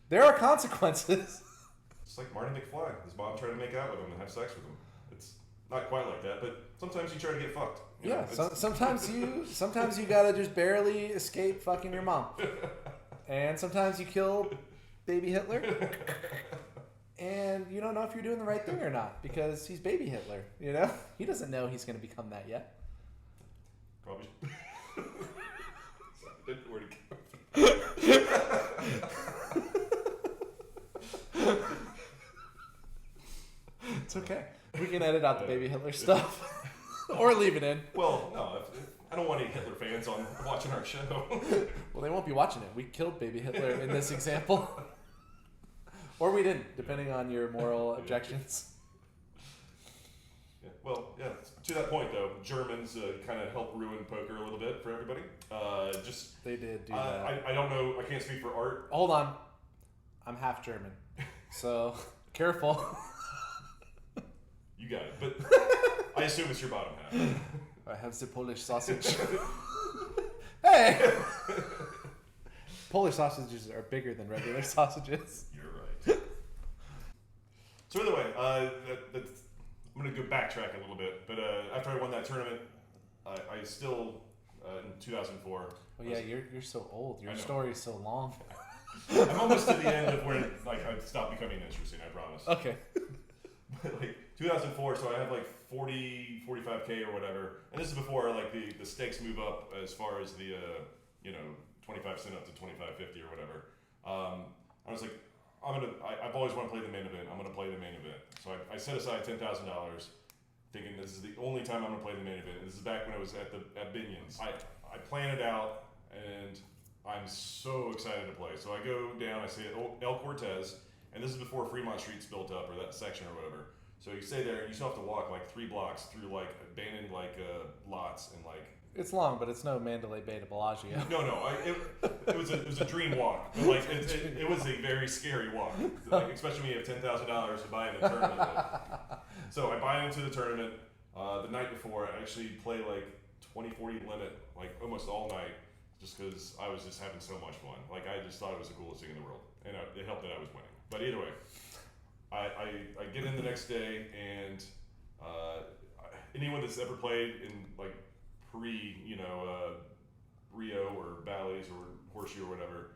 there are consequences. It's like Marty McFly. His mom tried to make out with him and have sex with him. It's not quite like that, but sometimes you try to get fucked. Sometimes you gotta just barely escape fucking your mom, and sometimes you kill baby Hitler. And you don't know if you're doing the right thing or not because he's baby Hitler, you know? He doesn't know he's going to become that yet. Probably. Where'd he go? It's okay. We can edit out the baby Hitler stuff. Or leave it in. Well, no, I don't want any Hitler fans on watching our show. Well, they won't be watching it. We killed baby Hitler in this example. Or we didn't, depending on your moral objections. Yeah. Well, yeah. To that point, though, Germans kind of helped ruin poker a little bit for everybody. They did do that. I don't know. I can't speak for Art. Hold on. I'm half German. So, careful. You got it. But I assume it's your bottom half. I have the Polish sausage. Hey! Polish sausages are bigger than regular sausages. You're right. So either way, I'm going to go backtrack a little bit. But after I won that tournament, I still, in 2004... Oh yeah, you're so old. Your story is so long. I'm almost to the end of where like I stopped becoming interesting, I promise. Okay. But like 2004, so I have like 40, 45K or whatever. And this is before like the stakes move up as far as the, 25 cent up to 25.50 or whatever. I was like, I've always wanted to play the main event. I'm going to play the main event. So I set aside $10,000 thinking this is the only time I'm going to play the main event. This is back when I was at Binion's. I plan it out and I'm so excited to play. So I go down, I stay at El Cortez, and this is before Fremont Street's built up or that section or whatever. So you stay there and you still have to walk like 3 blocks through like abandoned like lots and like. It's long, but it's no Mandalay Bay to Bellagio. No. It was a dream walk. But like it was a very scary walk, like, especially when you have $10,000 to buy in the tournament. So I buy into the tournament. The night before, I actually play like 20-40 limit like almost all night, just because I was just having so much fun. Like I just thought it was the coolest thing in the world, and it helped that I was winning. But either way, I get in the next day, and anyone that's ever played in like Rio or Bally's or Horseshoe or whatever,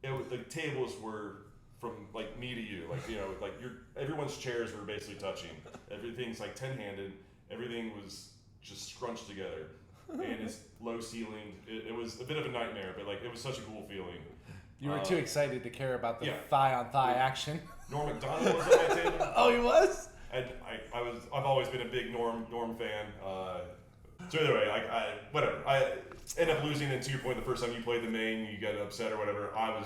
the tables were from like me to you, like like everyone's chairs were basically touching. Everything's like 10-handed. Everything was just scrunched together, and it's low ceilinged. It was a bit of a nightmare, but like it was such a cool feeling. You were too excited to care about the thigh-on-thigh action. Norm Macdonald was at my table. Oh, he was? And I've always been a big Norm fan. So either way, whatever. I ended up losing, and to your point, the first time you played the main, you got upset or whatever. I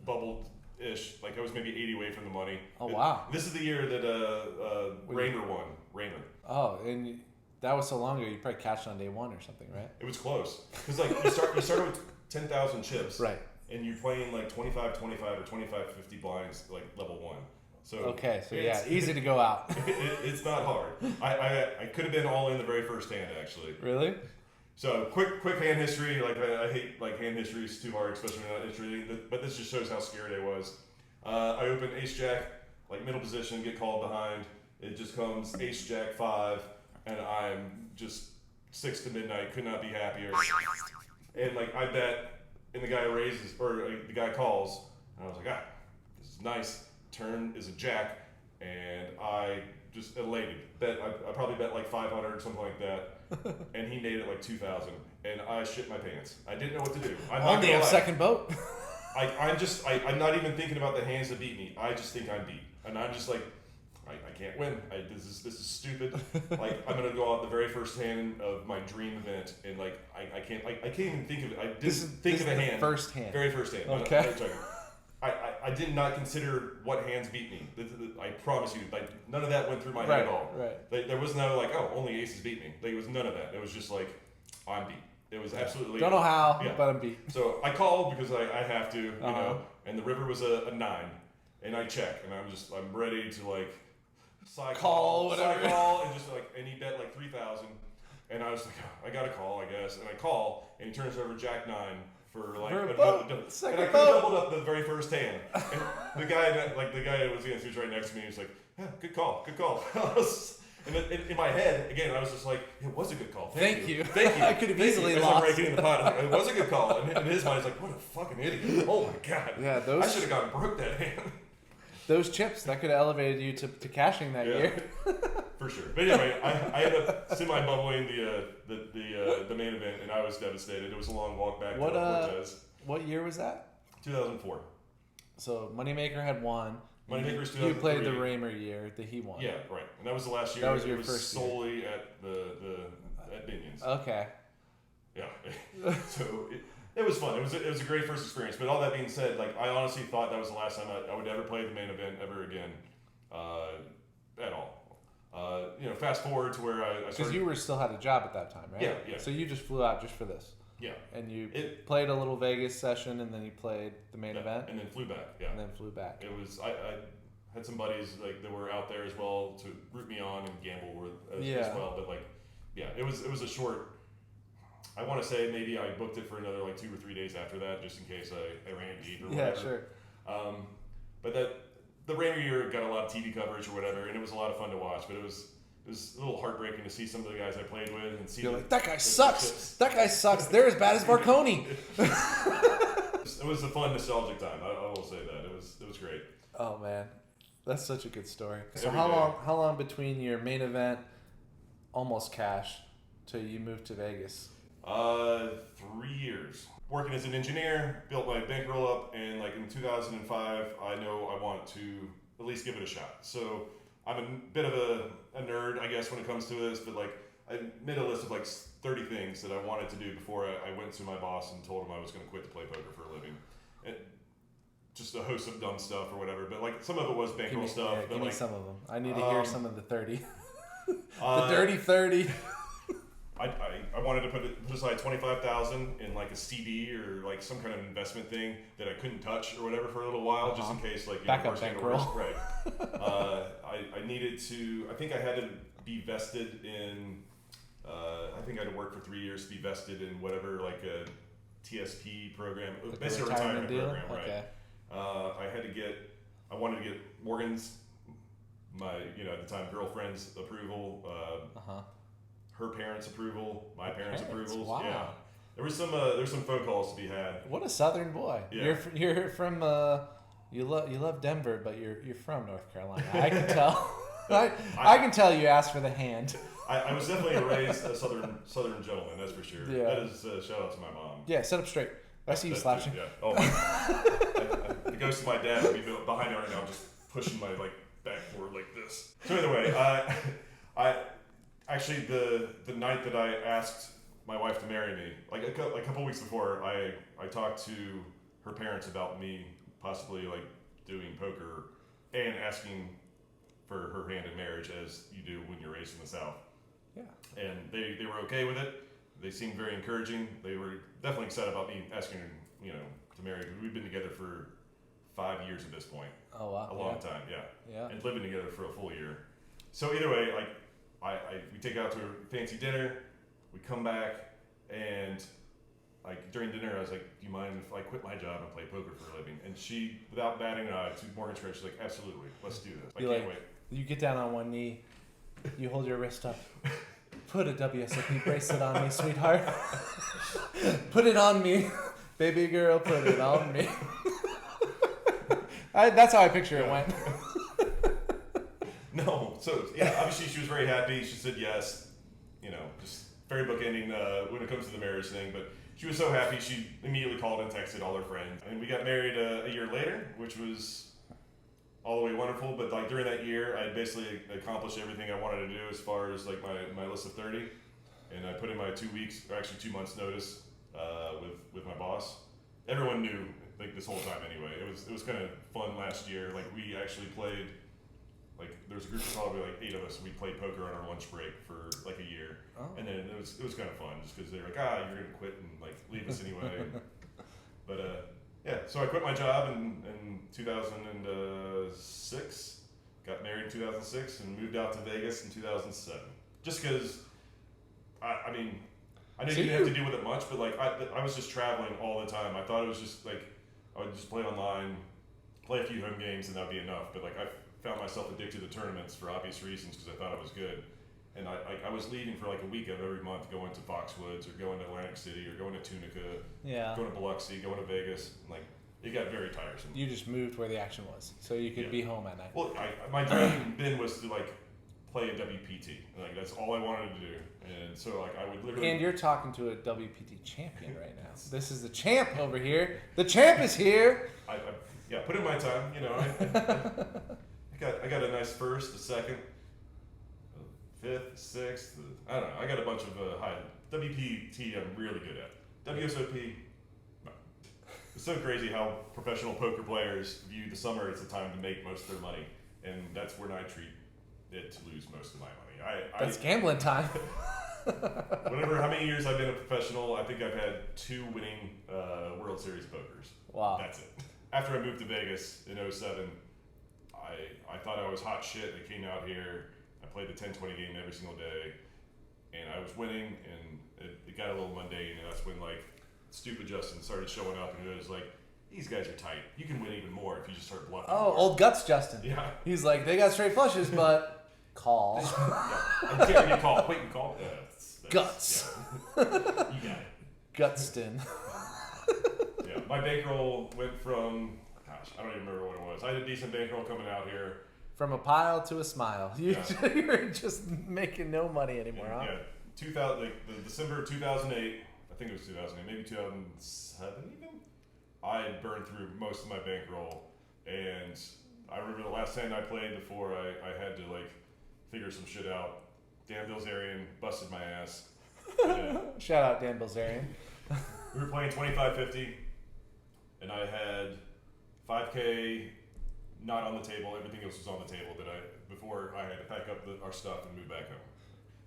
bubbled-ish. Like I was maybe 80 away from the money. Oh, wow. This is the year that Raymer won. Raymer. Oh, and that was so long ago, you probably cashed on day one or something, right? It was close. Because like you started with 10,000 chips. Right. And you're playing like 25-25 or 25-50 blinds, like level 1. So okay, so yeah, easy to go out. It's not hard. I could have been all in the very first hand, actually. Really? So quick hand history. Like I hate like hand history is too hard, especially when not history. But this just shows how scared I was. I open Ace Jack, like middle position, get called behind. It just comes Ace Jack 5, and I'm just 6 to midnight. Could not be happier. And like I bet. And the guy raises, or the guy calls, and I was like, this is nice. Turn is a jack, and I just elated. I probably bet like 500 or something like that, and he made it like 2,000, and I shit my pants. I didn't know what to do. I'm on the second boat. I'm not even thinking about the hands that beat me. I just think I'm beat, and I'm just like, I can't win. This is stupid. Like I'm gonna go out the very first hand of my dream event, and like I can't even think of it. I didn't think of a hand. First hand. Very first hand. Okay. I did not consider what hands beat me. I promise you, like none of that went through my head at all. Right. There was no like, only aces beat me. Like, it was none of that. It was just like, I'm beat. It was absolutely. Don't know how, but I'm beat. So I called because I have to, you know. And the river was a 9, and I check, and I'm ready to like. Call, and just like, and he bet like 3,000, and I was like, I got a call, I guess, and I call, and he turns over Jack 9 for like a boat. And I could have doubled up the very first hand, and the guy that was against, he was right next to me. He was like, yeah, good call. And in my head, again, I was just like, it was a good call. Thank you. I could have easily lost. Right in the pot. It was a good call. And in his mind, he's like, what a fucking idiot. Oh my god. Yeah, I should have gotten broke that hand. Those chips, that could have elevated you to cashing that year. For sure. But anyway, I ended up semi-bubbling the main event, and I was devastated. It was a long walk back to Cortez. What year was that? 2004. So Moneymaker had won. Moneymaker's 2003. You played the Raymer year that he won. Yeah, right. And that was the last year. That was your first first solely year. At Binion's. Okay. Yeah. So it was fun. It was a great first experience. But all that being said, like I honestly thought that was the last time I would ever play the main event ever again, at all. Fast forward to where I started. Because you still had a job at that time, right? Yeah. So you just flew out just for this. Yeah. And you played a little Vegas session, and then you played the main event. And then flew back. Yeah. And then flew back. It was I had some buddies like that were out there as well to root me on and gamble with as well, but like yeah, it was a short. I want to say maybe I booked it for another like 2 or 3 days after that, just in case I ran deep or whatever. Yeah, sure. But the Remo year got a lot of TV coverage or whatever, and it was a lot of fun to watch. But it was a little heartbreaking to see some of the guys I played with and see. You're like, that guy sucks. That guy sucks. They're as bad as Marconi. It was a fun, nostalgic time. I will say that it was great. Oh man, that's such a good story. So Every how day. long between your main event, almost cash, till you moved to Vegas? 3 years. Working as an engineer, built my bankroll up, and like in 2005, I know I want to at least give it a shot. So I'm a bit of a nerd, I guess, when it comes to this, but like I made a list of like 30 things that I wanted to do before I went to my boss and told him I was going to quit to play poker for a living. And just a host of dumb stuff or whatever, but like some of it was bankroll stuff. Yeah, but give me like, some of them. I need to hear some of the 30. uh, The dirty 30. I wanted to put aside $25,000 in like a CD or like some kind of investment thing that I couldn't touch or whatever for a little while, just in case like backup worst came to bankroll. worst. Right. I needed to. I think I had to be vested in. I think I had to work for 3 years to be vested in whatever like a TSP program, Like basically a a retirement deal? program, right? Okay. I wanted to get Morgan's, my at the time girlfriend's approval. Her parents' approval, my parents' approvals. Wow. Yeah, there's some phone calls to be had. What a Southern boy. Yeah. You're from you love Denver, but you're from North Carolina. I can tell. I can tell you asked for the hand. I was definitely raised a southern gentleman, that's for sure. Yeah. That is shout out to my mom. Yeah, sit up straight. I see you slouching. Yeah. Oh, the ghost of my dad would be behind me right now, just pushing my like back forward like this. So anyway, I actually the night that I asked my wife to marry me, like a couple weeks before, I talked to her parents about me possibly like doing poker and asking for her hand in marriage, as you do when you're raised in the South. Yeah. And they were okay with it. They seemed very encouraging. They were definitely excited about me asking her, to marry. We've been together for 5 years at this point. Oh wow. A long time, yeah. Yeah. And living together for a full year. So either way, like we take out to a fancy dinner. We come back, and like during dinner, I was like, "Do you mind if I quit my job and play poker for a living?" And she, without batting an eye, to Morgan's credit, she's like, "Absolutely, let's do this. I can't wait." You get down on one knee, you hold your wrist up. Put a WSOP bracelet on me, sweetheart. Put it on me. Baby girl, put it on me. That's how I picture it went. No, so yeah, obviously she was very happy. She said yes, just fairy book ending when it comes to the marriage thing. But she was so happy, she immediately called and texted all her friends. And we got married a year later, which was all the way wonderful. But like during that year, I basically accomplished everything I wanted to do as far as like my list of 30. And I put in my 2 weeks, or actually 2 months notice with my boss. Everyone knew like this whole time anyway. It was kind of fun last year. Like we actually played. Like there was a group of probably like 8 of us. We played poker on our lunch break for like a year, and then it was kind of fun just because they were like, you're gonna quit and like leave us anyway. But yeah, so I quit my job in 2006. Got married in 2006 and moved out to Vegas in 2007. Just because, I mean, I didn't even have to deal with it much, but like I was just traveling all the time. I thought it was just like I would just play online, play a few home games, and that'd be enough. But like I found myself addicted to tournaments for obvious reasons because I thought it was good. And I was leaving for like a week of every month, going to Foxwoods or going to Atlantic City or going to Tunica, going to Biloxi, going to Vegas. And like it got very tiresome. You just moved where the action was, so you could be home at night. Well, my dream then was to like play a WPT. Like that's all I wanted to do. And so like I would literally. And you're talking to a WPT champion right now. This is the champ over here. The champ is here. I put in my time. I got a nice first, a second, a fifth, sixth. I don't know. I got a bunch of high WPT. I'm really good at WSOP. No. It's so crazy how professional poker players view the summer as a time to make most of their money, and that's when I treat it to lose most of my money. That's gambling time. How many years I've been a professional, I think I've had 2 winning World Series pokers. Wow. That's it. After I moved to Vegas in 2007, I thought I was hot shit. I came out here. I played the 10-20 game every single day. and I was winning, and it got a little mundane, and that's when like stupid Justin started showing up, and it was like, these guys are tight. You can win even more if you just start bluffing. Oh, old Guts Justin. Yeah. He's like, they got straight flushes, but call. I'm getting a call. Wait, and call. Yeah, that's, Guts. Yeah. You got it. Gutston. Yeah, my bankroll went from, gosh, I don't even remember what it was. I had a decent bankroll coming out here. From a pile to a smile. You're just making no money anymore, huh? Yeah, 2000, like the December of 2008. I think it was 2008, maybe 2007 even. I had burned through most of my bankroll, and I remember the last hand I played before I had to like figure some shit out. Dan Bilzerian busted my ass. Shout out Dan Bilzerian. We were playing 25-50, and I had 5K not on the table. Everything else was on the table before I had to pack up our stuff and move back home.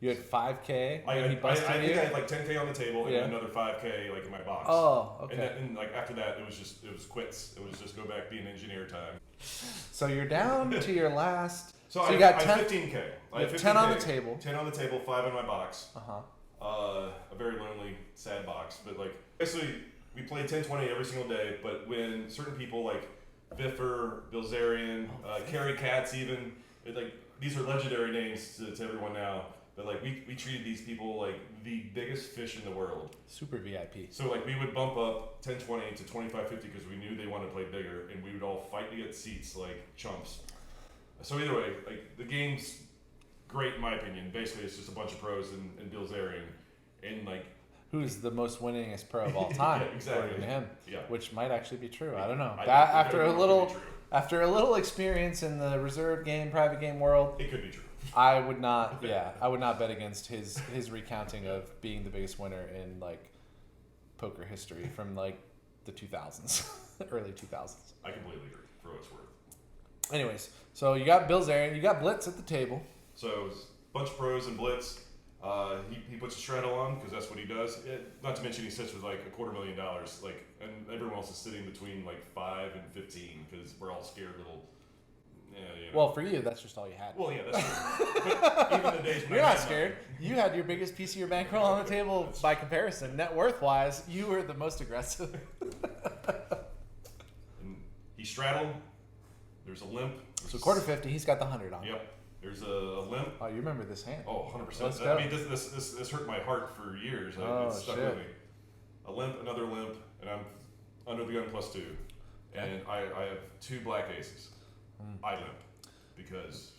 You had 5K? I he busted think you? I had like 10K on the table and another 5K like in my box. Oh, okay. And like after that, it was quits. It was just go back, be an engineer time. So you're down to your last. So you got 10, 15K. I have 10 on the table. 10 on the table, 5 in my box. Uh-huh. A very lonely, sad box. But like basically, we played 10-20 every single day. But when certain people like Biffer, Bilzerian, Kerry Katz, even like these are legendary names to everyone now. But like we treated these people like the biggest fish in the world. Super VIP. So like we would bump up 10-20 to 25-50 because we knew they wanted to play bigger, and we would all fight to get seats like chumps. So either way, like the game's great in my opinion. Basically, it's just a bunch of pros and Bilzerian, and like who's the most winningest pro of all time? Yeah, exactly. According to him. Yeah. Which might actually be true. I don't know. I That think after it a could little be true. after a little experience in the reserve game, private game world, It could be true. I would not. Yeah, I would not bet against his recounting of being the biggest winner in like poker history from like the 2000s, early 2000s. I completely agree. For what it's worth. Anyways, so you got Bilzerian, you got Blitz at the table. So it's a bunch of pros and Blitz. He puts a straddle on because that's what he does. Not to mention he sits with like $250,000, like, and everyone else is sitting between like 5 and 15 because we're all scared little. Yeah, you know. Well, for you, that's just all you had. Well, yeah, that's true. But even the days when You're I not had scared. You had your biggest piece of your bankroll on the table by comparison. Net worth wise, you were the most aggressive. And he straddled. There's a limp. So quarter 50, he's got the 100 on. Yep. There's a limp. Oh, you remember this hand? Oh, 100%. Let's go. I mean, this hurt my heart for years. It's stuck shit. with me. A limp, another limp, and I'm under the gun +2. Okay. And I have 2 black aces. I limp because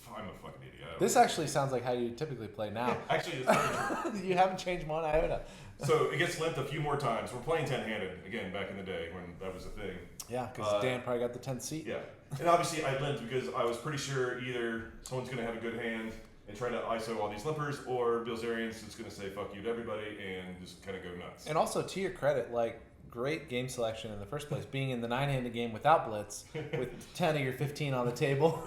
I'm a fucking idiot. This actually sounds like how you typically play now. Actually, it's very true. You haven't changed one iota. So it gets limped a few more times. We're playing 10-handed again back in the day when that was a thing. Yeah, because Dan probably got the 10th seat. Yeah. And obviously I limped because I was pretty sure either someone's going to have a good hand and try to ISO all these limpers, or Bilzerian's just going to say fuck you to everybody and just kind of go nuts. And also, to your credit, like, great game selection in the first place, being in the 9-handed game without Blitz, with 10 of your 15 on the table.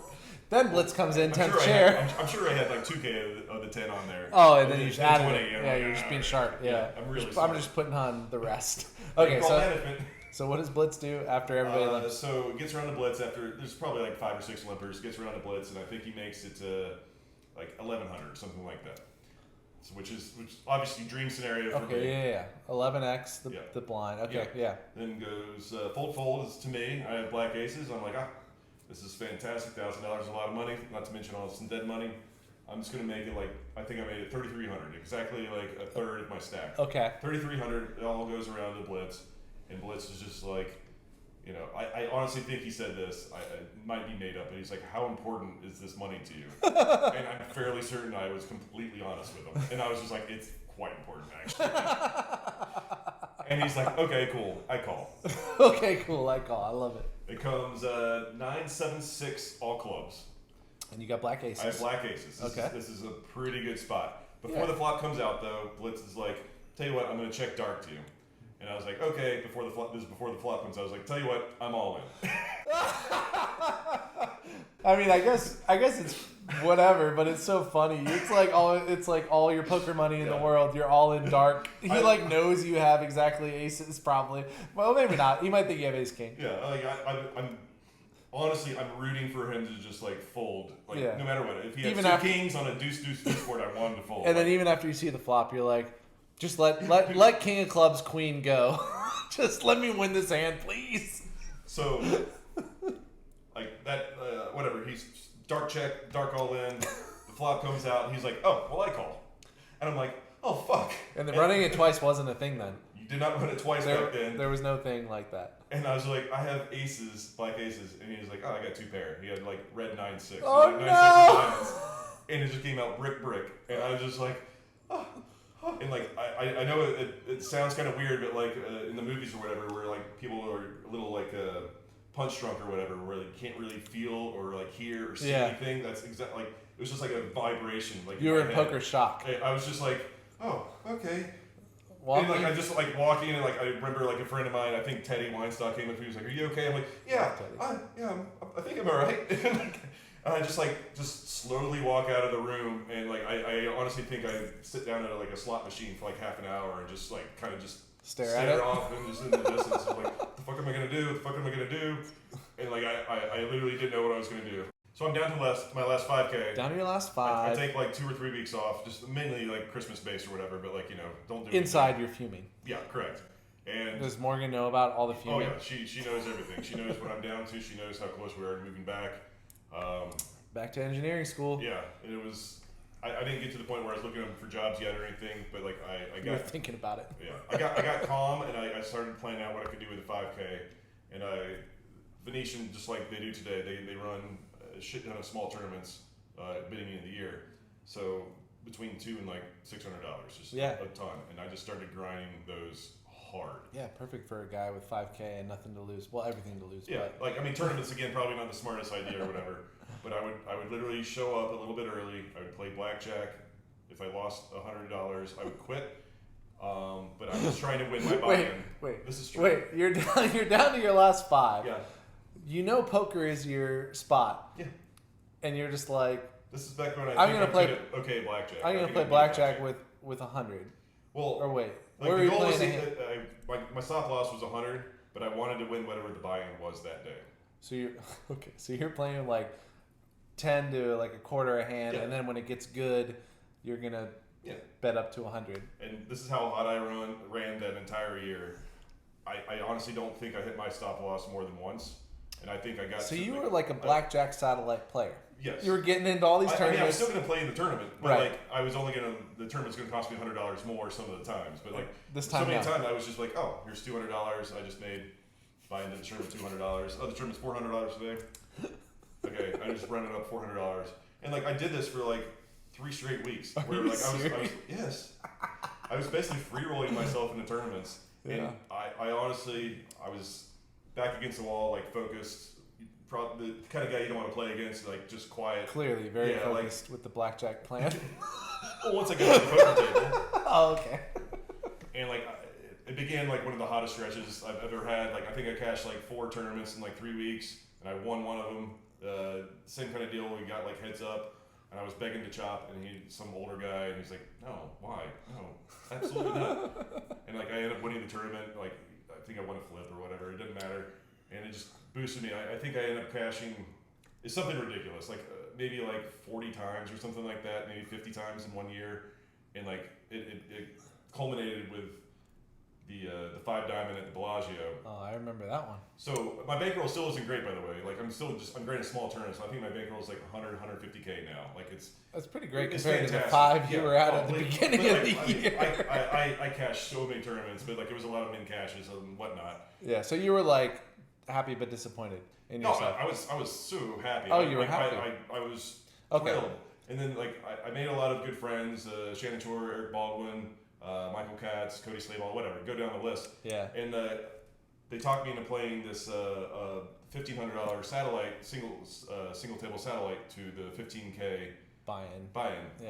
Then Blitz comes in, 10th chair. I'm sure I had like 2K of the 10 on there. Oh, and then you just added 20, it. Yeah, you're just being sharp. Yeah. I'm I'm just putting on the rest. Okay, so what does Blitz do after everybody limps? So it gets around to Blitz after, there's probably like 5 or 6 limpers, gets around to Blitz, and I think he makes it to like 1100, something like that. So which obviously dream scenario for me. Okay, yeah. 11x, the blind. Okay, yeah. Then goes fold is to me. I have black aces. I'm like, this is fantastic. $1,000 is a lot of money. Not to mention all some dead money. I'm just gonna make it like, I think I made it 3,300, exactly like a third of my stack. Okay. 3,300. It all goes around to Blitz, and Blitz is just like, you know, I honestly think he said this. It might be made up, but he's like, how important is this money to you? And I'm fairly certain I was completely honest with him, and I was just like, it's quite important actually. And he's like, okay, cool, I call. Okay, cool, I call. I love it. It comes 9-7-6 all clubs. And you got black aces. I have black aces. This is a pretty good spot. Before the flop comes out, though, Blitz is like, tell you what, I'm going to check dark to you. And I was like, okay, before the flop comes out, I was like, tell you what, I'm all in. I mean, I guess it's whatever, but it's so funny. It's like all your poker money in the world. You're all in dark. He knows you have exactly aces, probably. Well, maybe not. He might think you have ace king. Yeah, like honestly, I'm rooting for him to just like fold, like no matter what. If he had even two kings on a deuce board, I want him to fold. And then even after you see the flop, you're like, just let King of Clubs, Queen go. Just let me win this hand, please. So, like that, whatever. He's dark check, dark all in. The flop comes out, and he's like, oh, well, I call. And I'm like, oh, fuck. And then running it twice wasn't a thing then. You did not run it twice back then. There was no thing like that. And I was like, I have aces, black aces. And he was like, oh, I got 2 pair. He had like red 9-6. Oh, like, 9-6 no! And it just came out brick. And I was just like, oh. And like, I know it sounds kind of weird, but like in the movies or whatever, where like people are a little like punch drunk or whatever, where they can't really feel or like hear or see anything. That's exactly like, it was just like a vibration. Like you were in poker shock. I was just like, oh, okay. Walking. And like I just like walking and like I remember like a friend of mine, I think Teddy Weinstock came up to me. He was like, "Are you okay?" I'm like, "Yeah, I think I'm all right." And I just slowly walk out of the room and like I honestly think I sit down at like a slot machine for like half an hour and just like kind of just stare at it off and just in the distance. I'm like, "What the fuck am I gonna do? What the fuck am I gonna do?" And like I literally didn't know what I was gonna do. So I'm down to my last 5K. Down to your last 5. I take like 2 or 3 weeks off, just mainly like Christmas based or whatever, but like, you know, don't do inside anything. you're fuming. Yeah, correct. And does Morgan know about all the fuming? Oh yeah, she knows everything. She knows what I'm down to. She knows how close we are to moving back. Back to engineering school. Yeah, and it was. I didn't get to the point where I was looking for jobs yet or anything, but like I got. You were thinking about it. Yeah, I got calm and I started planning out what I could do with the 5K, and Venetian, just like they do today, they run a shit ton of small tournaments at the beginning of the year. So between $200 and like $600, just a ton. And I just started grinding those hard. Yeah, perfect for a guy with 5K and nothing to lose. Well, everything to lose. Yeah, but. like I mean, tournaments again, probably not the smartest idea or whatever. But I would literally show up a little bit early. I would play blackjack. If I lost $100, I would quit. But I was trying to win my buy-in. Wait. This is true. Wait, you're down to your last 5. Yeah. You know poker is your spot. Yeah. And you're just like, this is back when I'm gonna play blackjack. I'm gonna play blackjack with 100. Well, or wait, like where the are you goal was playing? my stop loss was 100, but I wanted to win whatever the buy-in was that day. So you're okay. So you're playing like 10 to like a quarter a hand, and then when it gets good, you're gonna bet up to 100. And this is how hot I ran that entire year. I honestly don't think I hit my stop loss more than once. And I think I got. So you were like a blackjack satellite player. Yes. You were getting into all these tournaments. I mean, I was still going to play in the tournament, but like I was only the tournament's going to cost me $100 more some of the times. But like this time, so many times I was just like, oh, here's $200. I just made buying the tournament $200. Oh, the tournament's $400 today. Okay, I just rounded up $400, and like I did this for like 3 straight weeks. Where like I was basically free rolling myself into tournaments, and I honestly was back against the wall, like focused. Probably the kind of guy you don't want to play against, like just quiet. Clearly, very focused with the blackjack plan. Well, once I got to the poker table. Oh, okay. And like it began like one of the hottest stretches I've ever had. Like I think I cashed like 4 tournaments in like 3 weeks, and I won one of them. Same kind of deal. We got like heads up, and I was begging to chop, and some older guy, and he's like, "No, why? No, absolutely not." And like I ended up winning the tournament. Like I think I won a flip or whatever. It didn't matter, and it just boosted me. I think I ended up cashing. It's something ridiculous, like maybe like 40 times or something like that, maybe 50 times in 1 year, and like it culminated with the 5 diamond at the Bellagio. Oh, I remember that one. So my bankroll still isn't great, by the way. Like I'm great at small tournaments. So I think my bankroll is like 150K now. Like that's pretty great compared fantastic. to the 5 you were at the beginning of the year. I cashed so many tournaments, but like it was a lot of min cashes and whatnot. Yeah, so you were like happy but disappointed in yourself. I was so happy. Oh, you were happy. I was thrilled. And then like I made a lot of good friends, Shannon Shore, Eric Baldwin, Michael Katz, Cody Slayball, whatever. Go down the list. Yeah. And they talked me into playing this $1,500 satellite single table satellite to the 15K buy-in. Yeah.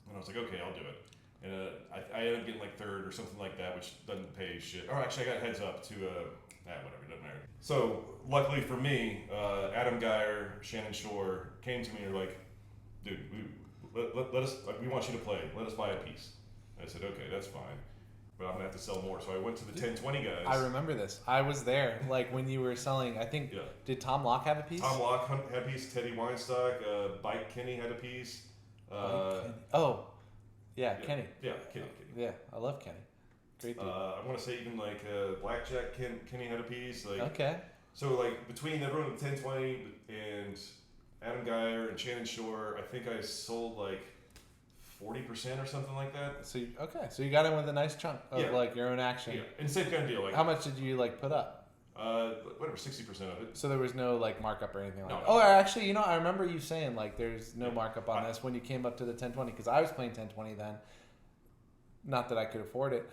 And I was like, okay, I'll do it. And I ended up getting like 3rd or something like that, which doesn't pay shit. Or actually, I got heads up to whatever, it doesn't matter. So luckily for me, Adam Geyer, Shannon Shore came to me and were like, dude, let us, like, we want you to play. Let us buy a piece. I said, okay, that's fine. but I'm gonna have to sell more. So I went to the 1020 guys. I remember this. I was there, like when you were selling. I think did Tom Locke have a piece? Tom Locke had a piece. Teddy Weinstock, Bike Kenny had a piece. Kenny. Kenny. Yeah, Kenny. Yeah, I love Kenny. Great dude. I want to say even like Blackjack Kenny had a piece. Like okay. So like between everyone at 1020 and Adam Geyer and Shannon Shore, I think I sold like 40% or something like that. So you got in with a nice chunk of like your own action. Yeah, and same kind of deal. Like how much did you like put up? Whatever, 60% of it. So there was no like markup or anything like that. No. Oh, actually, I remember you saying like there's no markup on this when you came up to the 1020 because I was playing 1020 then. Not that I could afford it,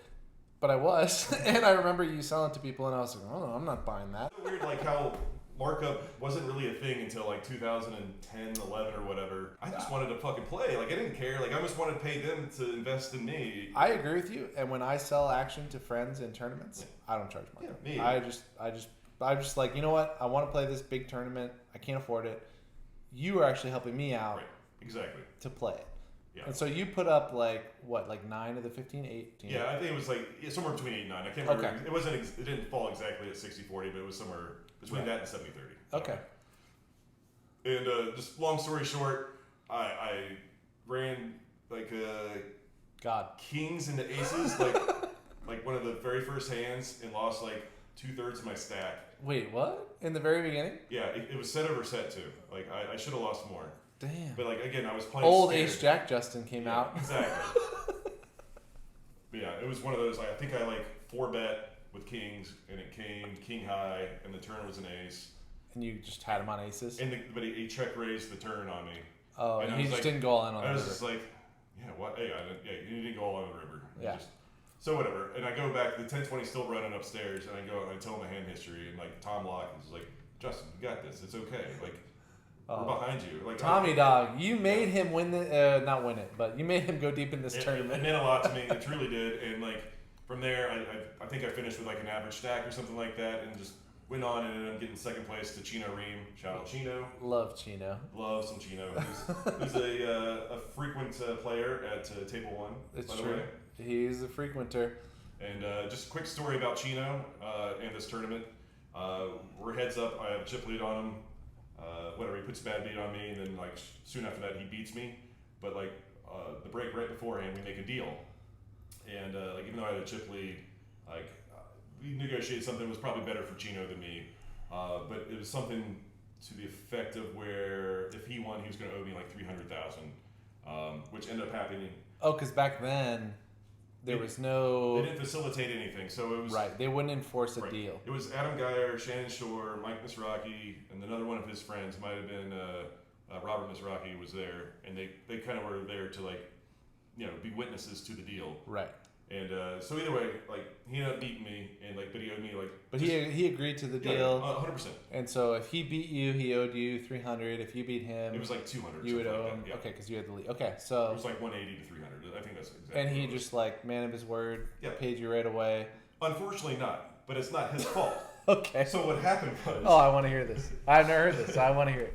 but I was, and I remember you selling it to people, and I was like, oh, no, I'm not buying that. It's weird, like how markup wasn't really a thing until like 2010, 11 or whatever. I just wanted to fucking play. Like I didn't care. Like I just wanted to pay them to invest in me. I agree with you. And when I sell action to friends in tournaments, I don't charge markup. Yeah, me. I'm just like, you know what? I want to play this big tournament. I can't afford it. You are actually helping me out. Right. Exactly. To play it. Yeah. And so you put up like 9 of the 15, 18? Yeah, I think it was like somewhere between 8 and 9. I can't remember. Okay. It didn't fall exactly at 60-40, but it was somewhere between that and 70-30. Okay. And just long story short, I ran like kings into aces, like one of the very first hands, and lost like 2/3 of my stack. Wait, what? In the very beginning? Yeah, it was set over set too. Like I should have lost more. Damn. But like again, I was playing. Old scared. Ace Jack Justin came out. Exactly. But yeah, it was one of those. I think I like 4-bet with kings, and it came king high, and the turn was an ace. And you just had him on aces. But he check raised the turn on me. Oh, and he just didn't go all in on the river. I was just like, yeah, what? Hey, you didn't go all in on the river. Yeah. So whatever. And I go back. The 1020 still running upstairs, and I go and I tell him the hand history, and like Tom Locke is like, Justin, you got this. It's okay. Like. We're behind you. Like Tommy dog, you made him win the not win it, but you made him go deep in this tournament. It meant a lot to me. It truly did. And like from there, I think I finished with like an average stack or something like that, and just went on and ended up getting second place to Chino Ream. Shout out Chino. Love Chino. Love some Chino. Who's a frequent player at Table One. It's true. He's a frequenter. And just a quick story about Chino and this tournament. We're heads up. I have a chip lead on him. Whatever, he puts a bad beat on me, and then like soon after that he beats me. But like the break right beforehand, we make a deal, and like even though I had a chip lead, like we negotiated something that was probably better for Chino than me, but it was something to the effect of where if he won, he was going to owe me like $300,000, which ended up happening. Oh, because back then. There was no... They didn't facilitate anything, so it was... Right, they wouldn't enforce a deal. It was Adam Geyer, Shannon Shore, Mike Mizrachi, and another one of his friends, might have been Robert Mizrachi was there, and they kind of were there to like, be witnesses to the deal. Right. And so either way, like he ended up beating me, and like, but he owed me like. But he agreed to the deal. 100%. And so if he beat you, he owed you $300. If you beat him, it was like $200. You would owe him. Like yeah. Okay, because you had the lead. Okay, so it was like $180 to $300. I think that's exactly. And he just like man of his word, paid you right away. Unfortunately, not. But it's not his fault. Okay. So what happened was. Oh, I want to hear this. I've never heard this. So I want to hear it.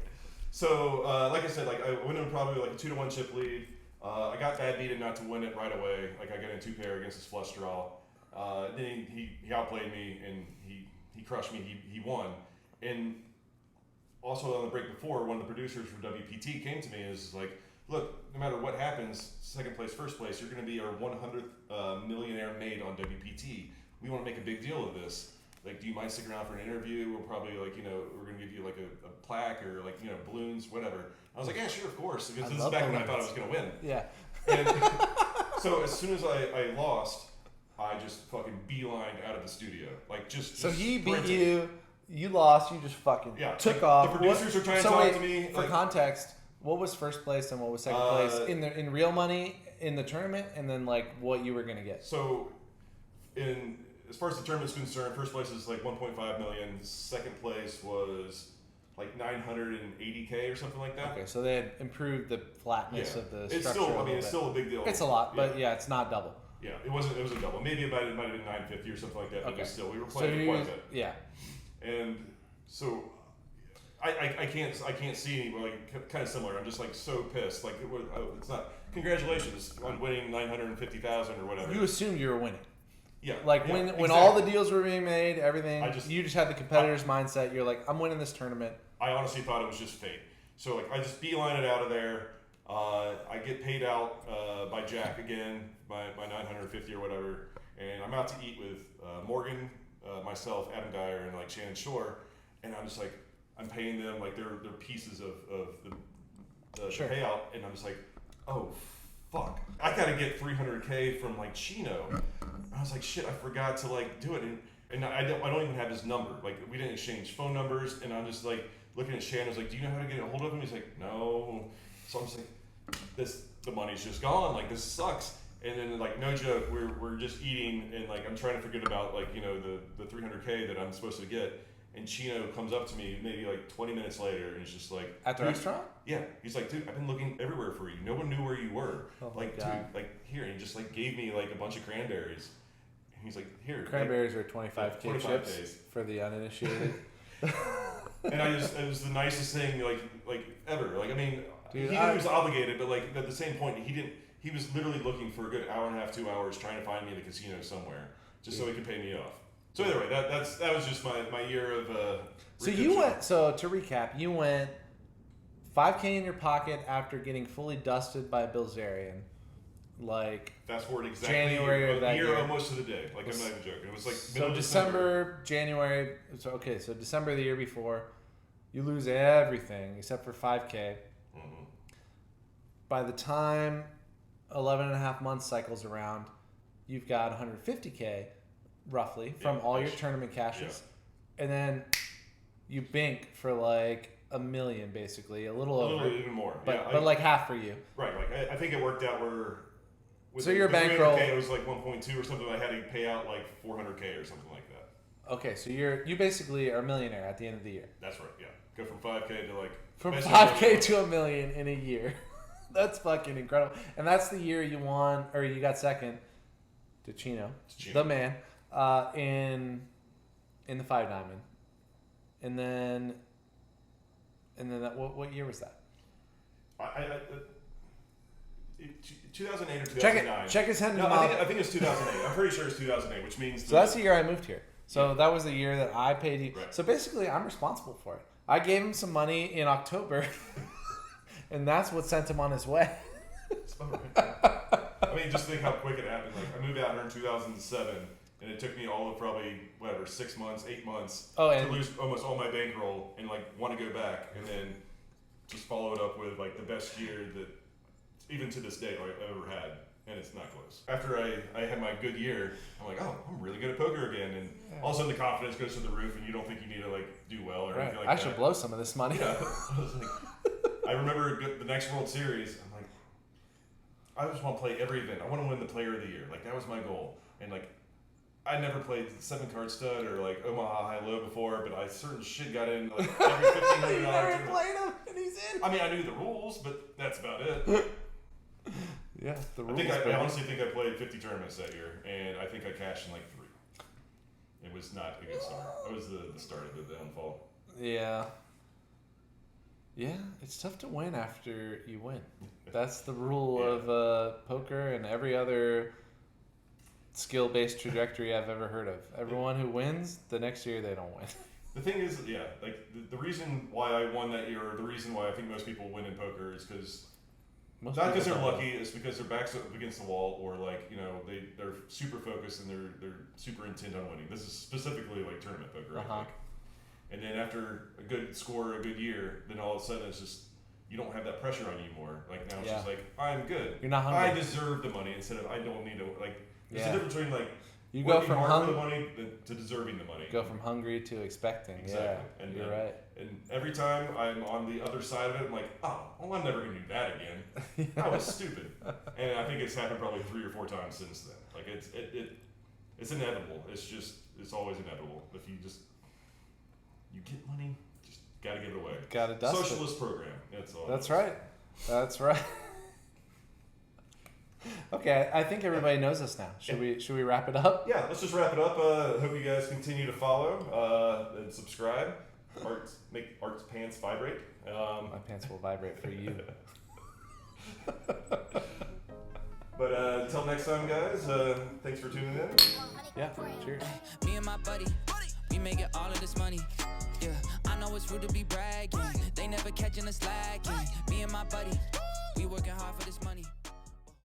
So like I said, like I went in probably like a 2-1 chip lead. I got bad beaten not to win it right away. Like I got in 2-pair against his flush draw. Then he outplayed me and he crushed me. He won. And also on the break before, one of the producers from WPT came to me and was like, look, no matter what happens, second place, first place, you're going to be our 100th millionaire made on WPT. We want to make a big deal of this. Like, do you mind sticking around for an interview? We'll probably like, we're going to give you like a plaque or like, balloons, whatever. I was like, yeah, sure, of course. Because this is back when I thought I was going to win. Yeah. And so as soon as I lost, I just fucking beelined out of the studio. Like, So he beat you, you lost, you just fucking took off. The producers are trying to talk to me. For context, what was first place and what was second place in real money in the tournament, and then like what you were going to get? So as far as the tournament's concerned, first place is like 1.5 million. Second place was like 980K or something like that. Okay, so they had improved the flatness of the structure. It's still, it's still a big deal. It's a lot, but it's not double. Yeah, it was a double. Maybe it might have been 950 or something like that. But still, we were playing quite a bit. Yeah. And so I can't see any like kind of similar. I'm just like so pissed. Like it's not. Congratulations on winning 950,000 or whatever. You assumed you were winning. Yeah. Like yeah, when exactly. all the deals were being made, everything, you just had the competitor's mindset. You're like, I'm winning this tournament. I honestly thought it was just fate. So like I just beeline it out of there. I get paid out by Jack again by 950 or whatever, and I'm out to eat with Morgan, myself, Adam Geyer, and like Shannon Shore, and I'm just like I'm paying them like they're pieces of the payout, and I'm just like, oh fuck, I gotta get 300K from like Chino. I was like, shit, I forgot to like do it, and I don't even have his number. Like we didn't exchange phone numbers, and I'm just like looking at Shannon. I was like, do you know how to get a hold of him? He's like, no. So I'm just like, the money's just gone. Like this sucks. And then like no joke, we're just eating, and like I'm trying to forget about like the 300K that I'm supposed to get. And Chino comes up to me maybe like 20 minutes later, and he's just like, at the restaurant? Yeah. He's like, dude, I've been looking everywhere for you. No one knew where you were. Oh like, dude, like here, and he just like gave me like a bunch of cranberries. And he's like, here. Cranberries are 25K chips days. for the uninitiated. And it was the nicest thing like ever. Like I mean, dude, he knew he was obligated, but like at the same point, he was literally looking for a good hour and a half, 2 hours, trying to find me in the casino somewhere, just so he could pay me off. So either way, that was just my year of. So you went. So to recap, you went 5K in your pocket after getting fully dusted by Bilzerian. Like fast forward exactly January of that year, almost to the day. Like I'm not even joking. It was like so December, January. So okay, so December of the year before, you lose everything except for 5K. Mm-hmm. By the time 11 and a half months cycles around, you've got 150K roughly from all your tournament cashes, and then you bink for like $1 million, basically a little over, even more, but like half for you. Right, like I think it worked out where. So your bankroll, it was like 1.2 or something. I had to pay out like 400K or something like that. Okay, so you basically are a millionaire at the end of the year. That's right. Yeah, go from 5K to like from 5K to $1 million in a year. That's fucking incredible. And that's the year you won, or you got second to Chino, the man, in the 5 diamond. And then that, what year was that? 2008 or 2009. Check his hand. No, I think it's 2008. I'm pretty sure it's 2008, which means. So that's the year I moved here. So that was the year that I paid you. Right. So basically, I'm responsible for it. I gave him some money in October, and that's what sent him on his way. I mean, just think how quick it happened. Like I moved out here in 2007, and it took me all of probably 6 months, 8 months to lose almost all my bankroll and like want to go back, and then just follow it up with like the best year that even to this day I've ever had, and it's not close. After I had my good year, I'm like, oh, I'm really good at poker again, and all of a sudden the confidence goes to the roof, and you don't think you need to like do well or anything like that. I should blow some of this money. Yeah, I remember the next World Series. I'm like, I just want to play every event. I want to win the Player of the Year. Like that was my goal, and like. I never played 7-card stud or like Omaha High Low before, but I certain shit got in like every $1,500. You never played him, and he's in. I mean, I knew the rules, but that's about it. Yeah, the rules. I honestly think I played 50 tournaments that year, and I think I cashed in like 3. It was not a good start. It was the start of the downfall. Yeah. Yeah, it's tough to win after you win. That's the rule of poker and every other skill-based trajectory I've ever heard of. Everyone who wins, the next year they don't win. The thing is, like the reason why I won that year, or the reason why I think most people win in poker is because not because they're lucky, it's because their back's up against the wall, or like they're super focused and they're super intent on winning. This is specifically like tournament poker, I think. And then after a good score, a good year, then all of a sudden it's just you don't have that pressure on you anymore. Like now it's just like I'm good. You're not hungry. I deserve the money instead of I don't need to like. There's a difference between like you go from hard for the money to deserving the money. Go from hungry to expecting. Exactly. Yeah, And you're right. And every time I'm on the other side of it, I'm like, oh, well, I'm never gonna do that again. That was stupid. And I think it's happened probably 3 or 4 times since then. Like it's inevitable. It's always inevitable. If you get money, just gotta give it away. Gotta dust Socialist it. program. That's all. That's right. That's right. Okay, I think everybody knows us now. Should we wrap it up? Yeah, let's just wrap it up. Hope you guys continue to follow and subscribe. Make Art's pants vibrate. My pants will vibrate for you. But until next time, guys, thanks for tuning in. Yeah, cheers. Me and my buddy, we making all of this money. Yeah, I know it's rude to be bragging. They never catching us slacking. Me and my buddy, we working hard for this money.